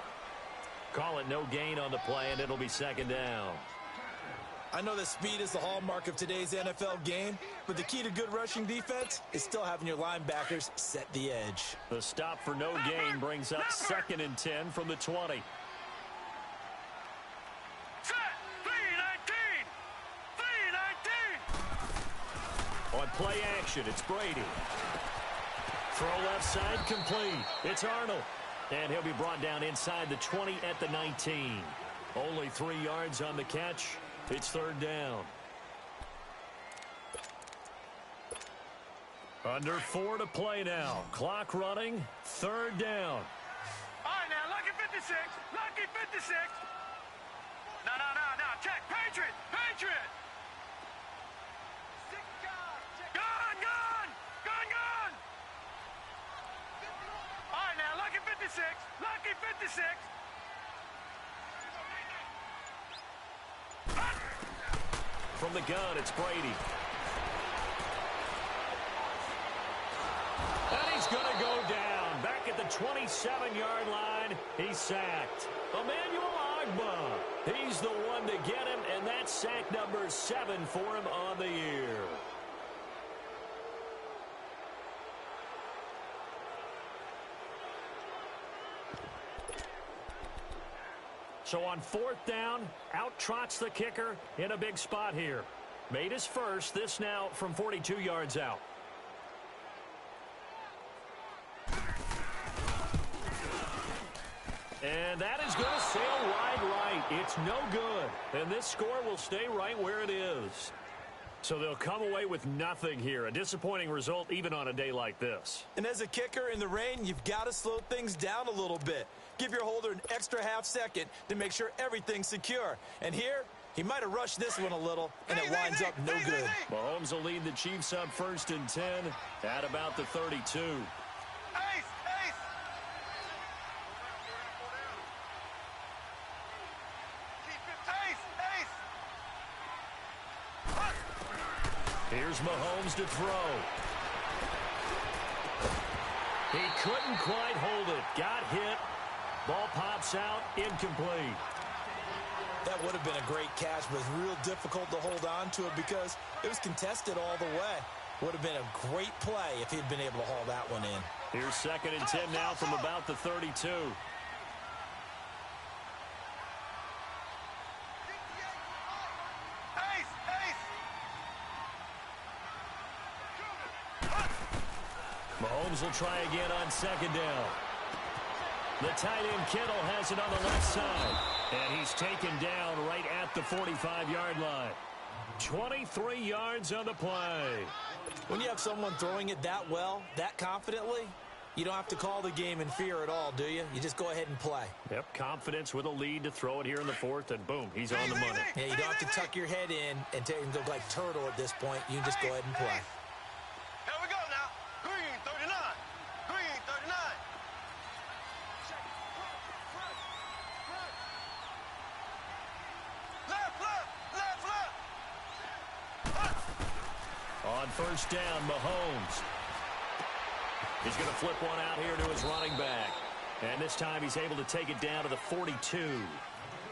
Call it no gain on the play, and it'll be second down. I know that speed is the hallmark of today's NFL game, but the key to good rushing defense is still having your linebackers set the edge. The stop for no gain brings up 2nd and 10 from the 20. Set. 3-19. 3-19. On play action, it's Brady. Throw left side, complete. It's Arnold. And he'll be brought down inside the 20 at the 19. Only 3 yards on the catch. It's third down. Under 4 to play now. Clock running. Third down. All right, now, lucky 56. Lucky 56. No. Check. Patriot. Patriot. Gone. All right, now, lucky 56. Lucky 56. From the gun, it's Brady. And he's going to go down. Back at the 27-yard line, he's sacked. Emmanuel Ogbah, he's the one to get him, and that's sack number 7 for him on the year. So on 4th down, out trots the kicker in a big spot here. Made his first, this now from 42 yards out. And that is going to sail wide right. It's no good. And this score will stay right where it is. So they'll come away with nothing here. A disappointing result even on a day like this. And as a kicker in the rain, you've got to slow things down a little bit. Give your holder an extra half second to make sure everything's secure. And here, he might have rushed this one a little, and it winds up no good. Mahomes will lead the Chiefs up 1st and 10 at about the 32. Here's Mahomes to throw. He couldn't quite hold it. Got hit. Ball pops out. Incomplete. That would have been a great catch, but it's real difficult to hold on to it because it was contested all the way. Would have been a great play if he'd been able to haul that one in. Here's 2nd and 10 now from about the 32. Mahomes will try again on 2nd down. The tight end Kittle has it on the left side. And he's taken down right at the 45-yard line. 23 yards on the play. When you have someone throwing it that well, that confidently, you don't have to call the game in fear at all, do you? You just go ahead and play. Yep, confidence with a lead to throw it here in the 4th, and boom, he's on the money. Yeah, you don't have to tuck your head in and go like turtle at this point. You can just go ahead and play. Here we go now. Green 39. Green 39. Left. On 1st down, Mahomes. He's going to flip one out here to his running back. And this time he's able to take it down to the 42.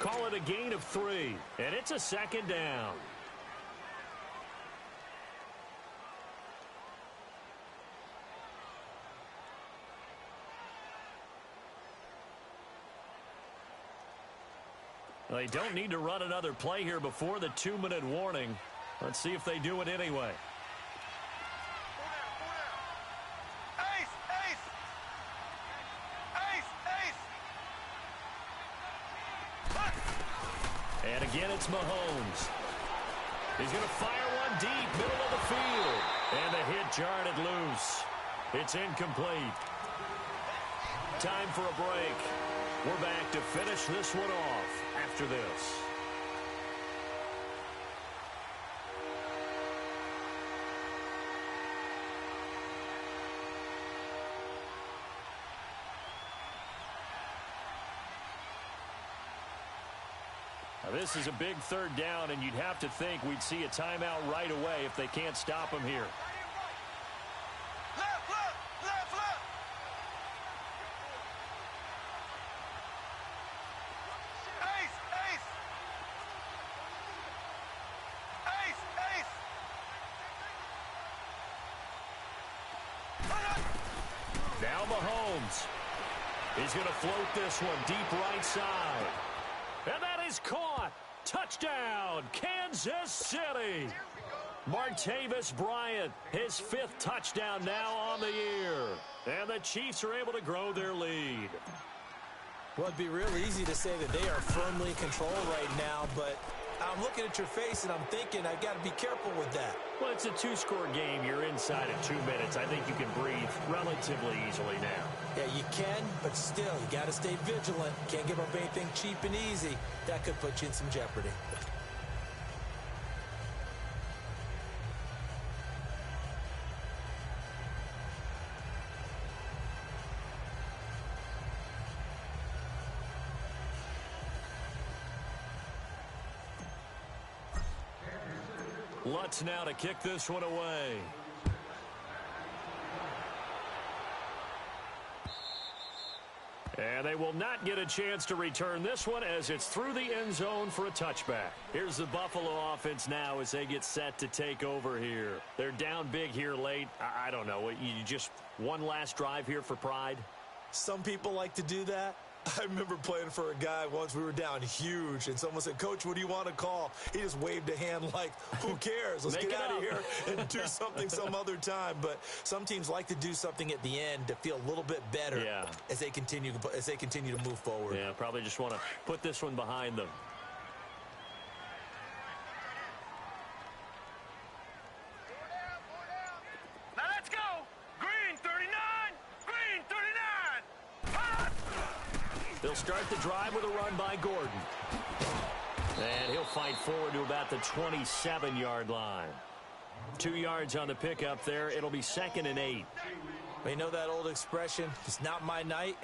Call it a gain of 3. And it's a 2nd down. They don't need to run another play here before the 2-minute warning. Let's see if they do it anyway. And again, it's Mahomes. He's going to fire one deep, middle of the field. And the hit jarred it loose. It's incomplete. Time for a break. We're back to finish this one off after this. Now, this is a big 3rd down, and you'd have to think we'd see a timeout right away if they can't stop him here. Now Mahomes. He's going to float this one deep right side. And that is caught. Touchdown, Kansas City. Martavis Bryant, his 5th touchdown now on the year. And the Chiefs are able to grow their lead. Well, it'd be real easy to say that they are firmly in control right now, but I'm looking at your face and I'm thinking I've got to be careful with that. Well, it's a 2-score game. You're inside of 2 minutes. I think you can breathe relatively easily now. Yeah, you can, but still, you got to stay vigilant. Can't give up anything cheap and easy. That could put you in some jeopardy. Lutz now to kick this one away. And they will not get a chance to return this one as it's through the end zone for a touchback. Here's the Buffalo offense now as they get set to take over here. They're down big here late. I don't know. You just one last drive here for pride? Some people like to do that. I remember playing for a guy once. We were down huge, and someone said, "Coach, what do you want to call?" He just waved a hand like, who cares? Let's get out of here and do something some other time. But some teams like to do something at the end to feel a little bit better as they continue to move forward. Yeah, probably just want to put this one behind them. Now let's go. Green 39. Green 39. Pass. They'll start the drive with a run by Gordon. And he'll fight forward to about the 27-yard line. 2 yards on the pickup there. It'll be 2nd and 8. You know that old expression, it's not my night?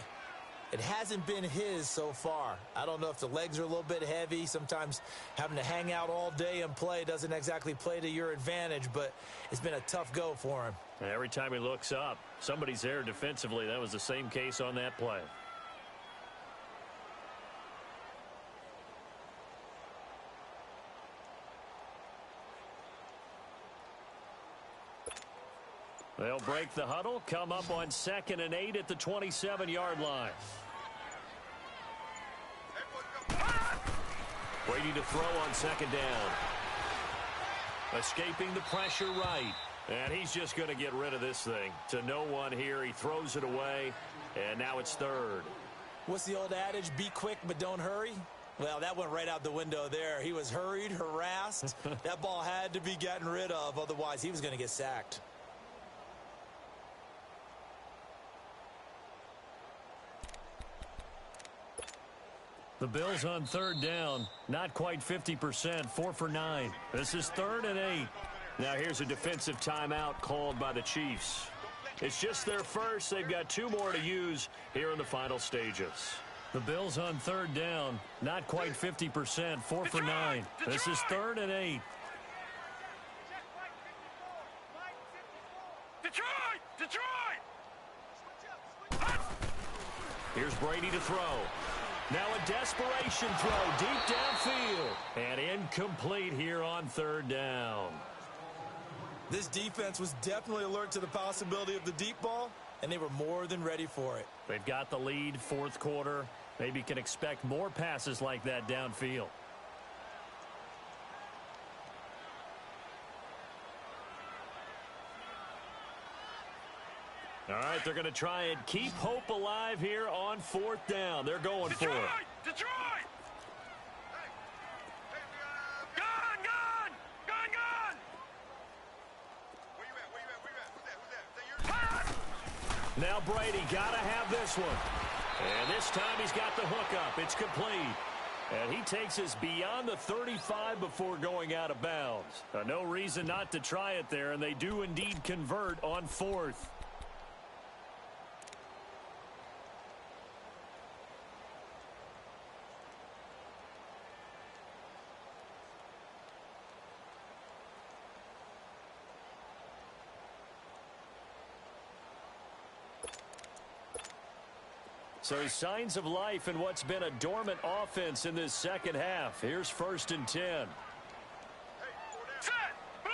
It hasn't been his so far. I don't know if the legs are a little bit heavy. Sometimes having to hang out all day and play doesn't exactly play to your advantage, but it's been a tough go for him. And every time he looks up, somebody's there defensively. That was the same case on that play. They'll break the huddle, come up on 2nd and 8 at the 27-yard line. Brady to throw on 2nd down. Escaping the pressure right. And he's just going to get rid of this thing. To no one here, he throws it away, and now it's 3rd. What's the old adage, be quick but don't hurry? Well, that went right out the window there. He was hurried, harassed. That ball had to be gotten rid of, otherwise he was going to get sacked. The Bills on 3rd down, not quite 50%, 4 for 9. This is 3rd and 8. Now here's a defensive timeout called by the Chiefs. It's just their first. They've got 2 more to use here in the final stages. The Bills on 3rd down, not quite 50%, 4 for 9. This is 3rd and 8. Detroit! Here's Brady to throw. Now a desperation throw deep downfield. And incomplete here on 3rd down. This defense was definitely alert to the possibility of the deep ball, and they were more than ready for it. They've got the lead, 4th quarter. Maybe can expect more passes like that downfield. All right, they're going to try and keep hope alive here on 4th down. They're going for it. Detroit! Gun! Where you at? Who's that? Now Brady got to have this one. And this time he's got the hook up. It's complete. And he takes us beyond the 35 before going out of bounds. No reason not to try it there, and they do indeed convert on 4th. So signs of life in what's been a dormant offense in this second half. Here's 1st and 10. Set! Blue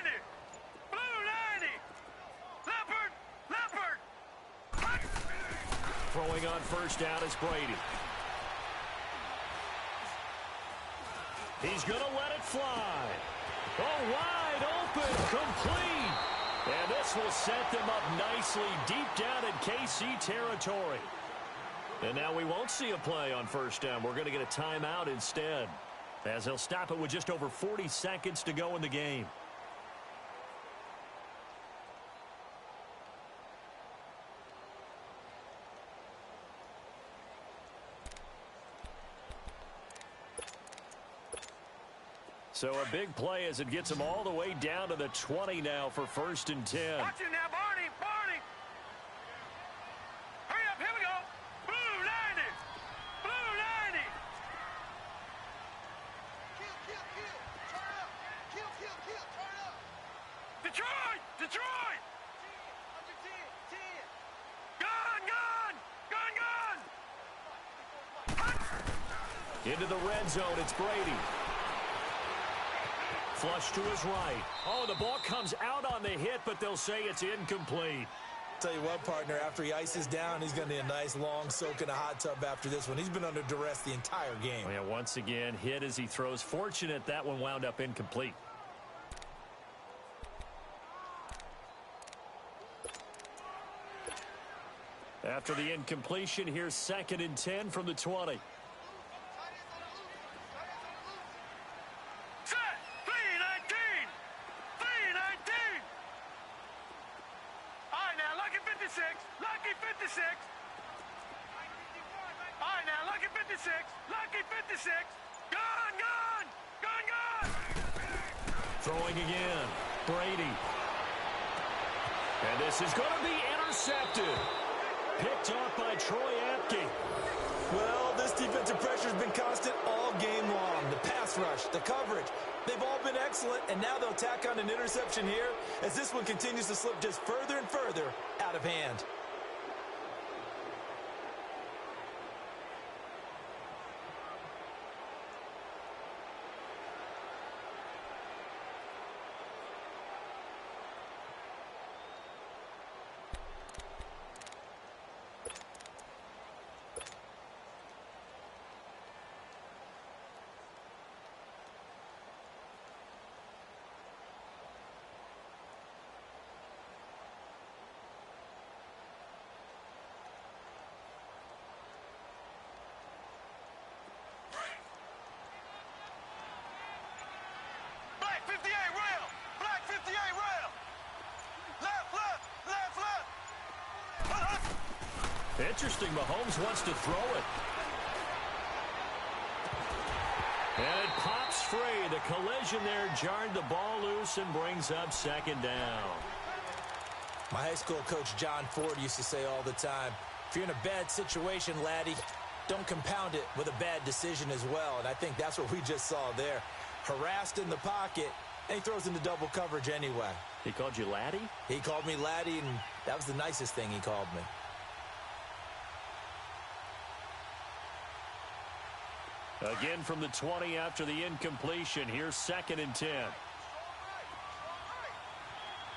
90! Blue 90! Leopard! Throwing on 1st down is Brady. He's going to let it fly. Oh, wide open, complete. And this will set them up nicely deep down in KC territory. And now we won't see a play on 1st down. We're going to get a timeout instead, as they'll stop it with just over 40 seconds to go in the game. So a big play as it gets them all the way down to the 20 now for 1st and 10. Watch it now, Barney! Hurry up, here we go! Blue 90! Blue 90! Detroit! Under 10! Gun! Into the red zone, it's Brady. Flush to his right. Oh, the ball comes out on the hit, but they'll say it's incomplete. Tell you what, partner, after he ices down, he's going to need a nice long soak in a hot tub after this one. He's been under duress the entire game. Oh, yeah, once again, hit as he throws. Fortunate that one wound up incomplete. After the incompletion, here's 2nd and 10 from the 20. Set! 3-19! 3-19! All right, now, lucky 56. Lucky 56. All right, now, lucky 56. Lucky 56. Gone, gone! Gone, gone! Throwing again. Brady. And this is going to be intercepted. Picked off by Troy Apke. Well, this defensive pressure has been constant all game long. The pass rush, the coverage, they've all been excellent, and now they'll tack on an interception here as this one continues to slip just further and further out of hand. Black 58 rail! Black 58 rail! Left, left, left, left! Interesting. Mahomes wants to throw it. And it pops free. The collision there jarred the ball loose and brings up 2nd down. My high school coach John Ford used to say all the time, if you're in a bad situation, laddie, don't compound it with a bad decision as well. And I think that's what we just saw there. Harassed in the pocket, and he throws into double coverage anyway. He called you laddie? He called me laddie, and that was the nicest thing he called me. Again from the 20 after the incompletion. Here's 2nd and 10.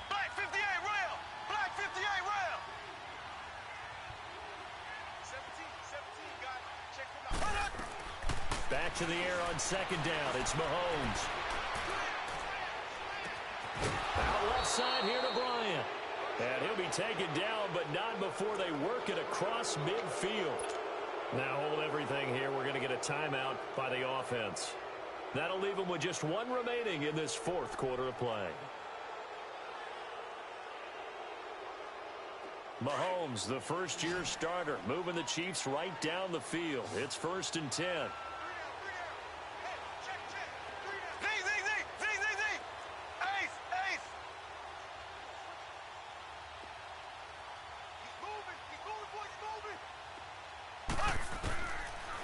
Black 58 rail! Black 58 rail! 17, guys. Check them out. Back to the air on 2nd down. It's Mahomes. Out left side here to Bryant. And he'll be taken down, but not before they work it across midfield. Now hold everything here. We're going to get a timeout by the offense. That'll leave them with just one remaining in this 4th quarter of play. Mahomes, the first-year starter, moving the Chiefs right down the field. It's 1st and 10.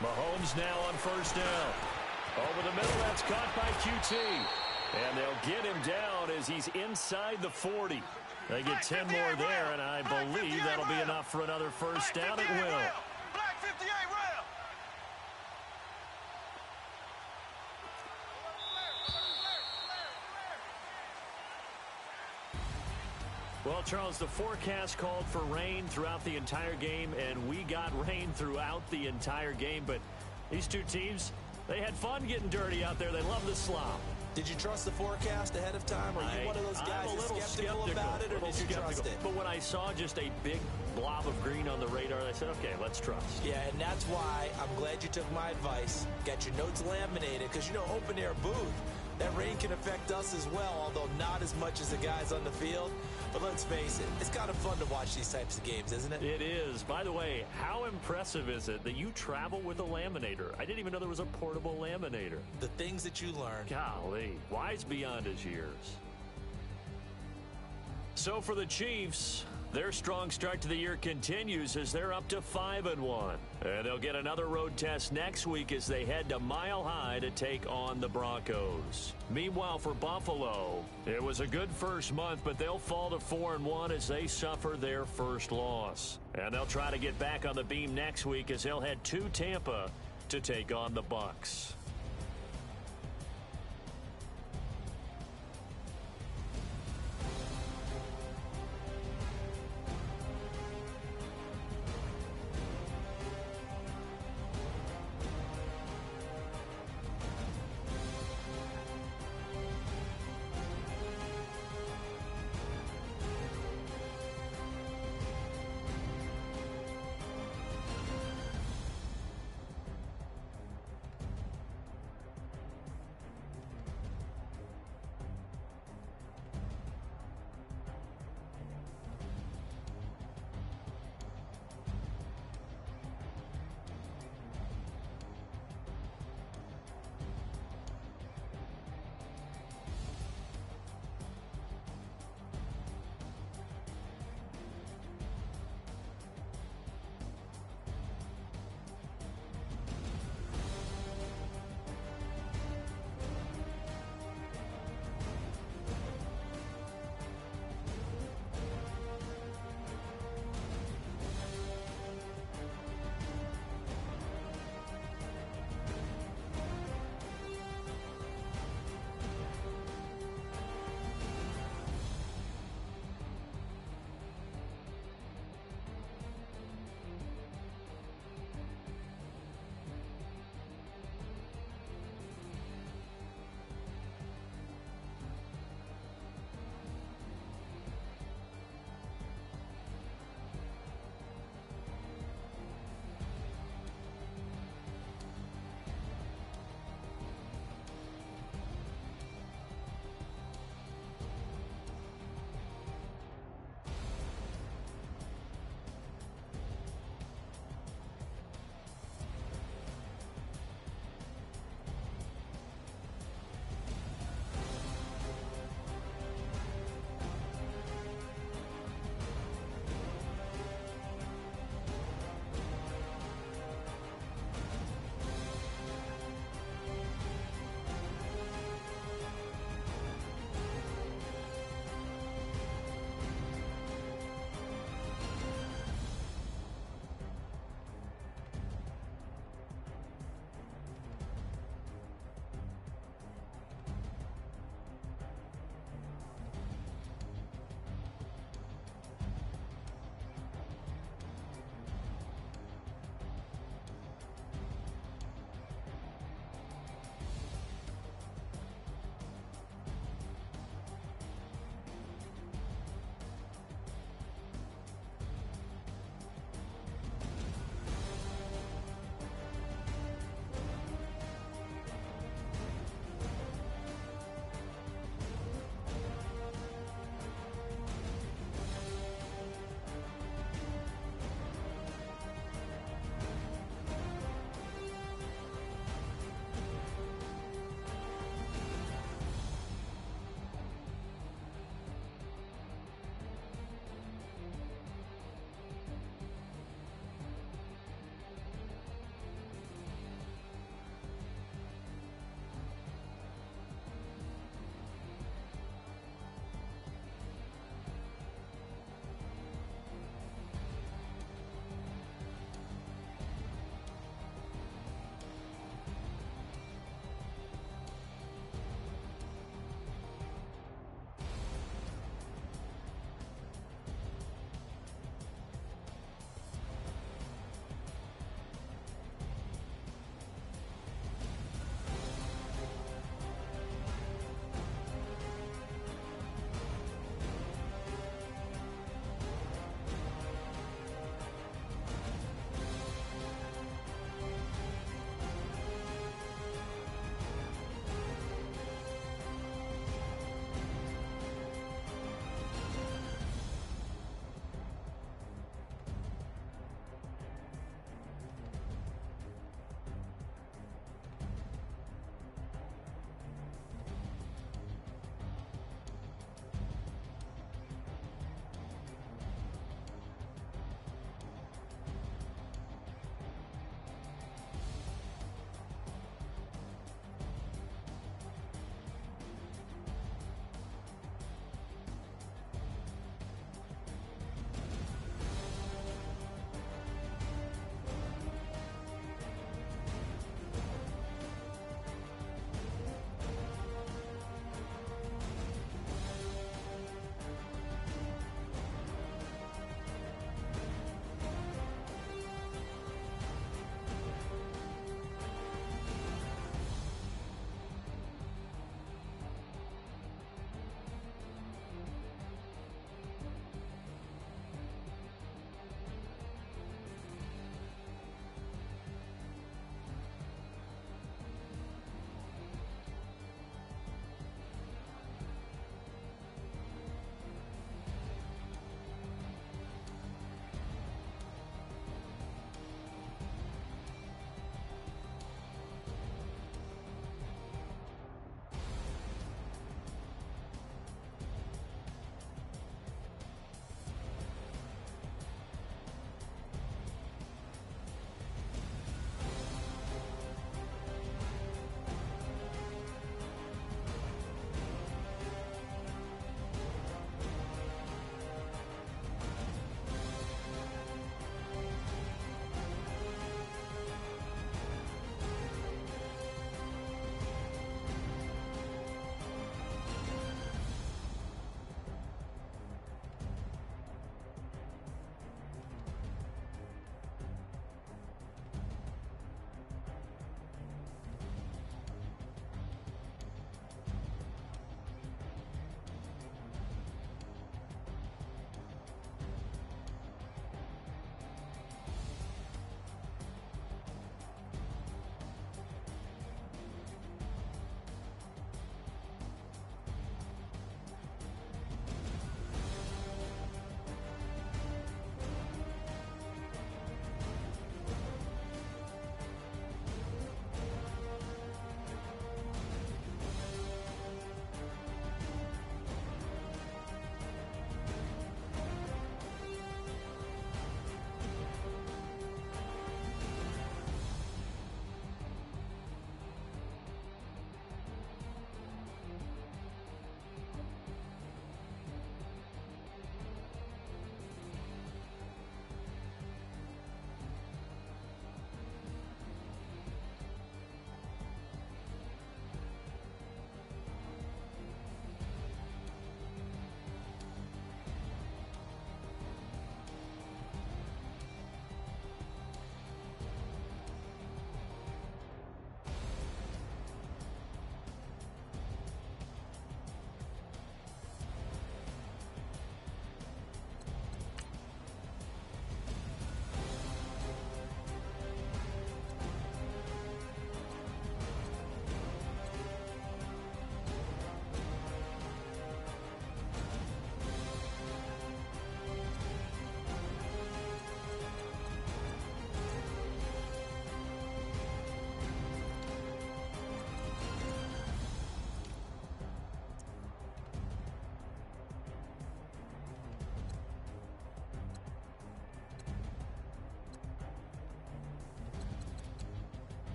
Mahomes now on 1st down. Over the middle, that's caught by QT. And they'll get him down as he's inside the 40. They get 10 more there, and I believe that'll be enough for another 1st down. It will. Black 58 rail! Well, Charles, the forecast called for rain throughout the entire game, and we got rain throughout the entire game. But these two teams, they had fun getting dirty out there. They love the slop. Did you trust the forecast ahead of time? Or are you one of those guys that's skeptical about it, or did you trust it? But when I saw just a big blob of green on the radar, I said, okay, let's trust. Yeah, and that's why I'm glad you took my advice. Got your notes laminated, because, you know, open-air booth, that rain can affect us as well, although not as much as the guys on the field. But let's face it, it's kind of fun to watch these types of games, isn't it? It is. By the way, how impressive is it that you travel with a laminator? I didn't even know there was a portable laminator. The things that you learn. Golly, wise beyond his years. So for the Chiefs, their strong start to the year continues as they're up to 5-1. And they'll get another road test next week as they head to Mile High to take on the Broncos. Meanwhile, for Buffalo, it was a good first month, but they'll fall to 4-1 as they suffer their first loss. And they'll try to get back on the beam next week as they'll head to Tampa to take on the Bucs.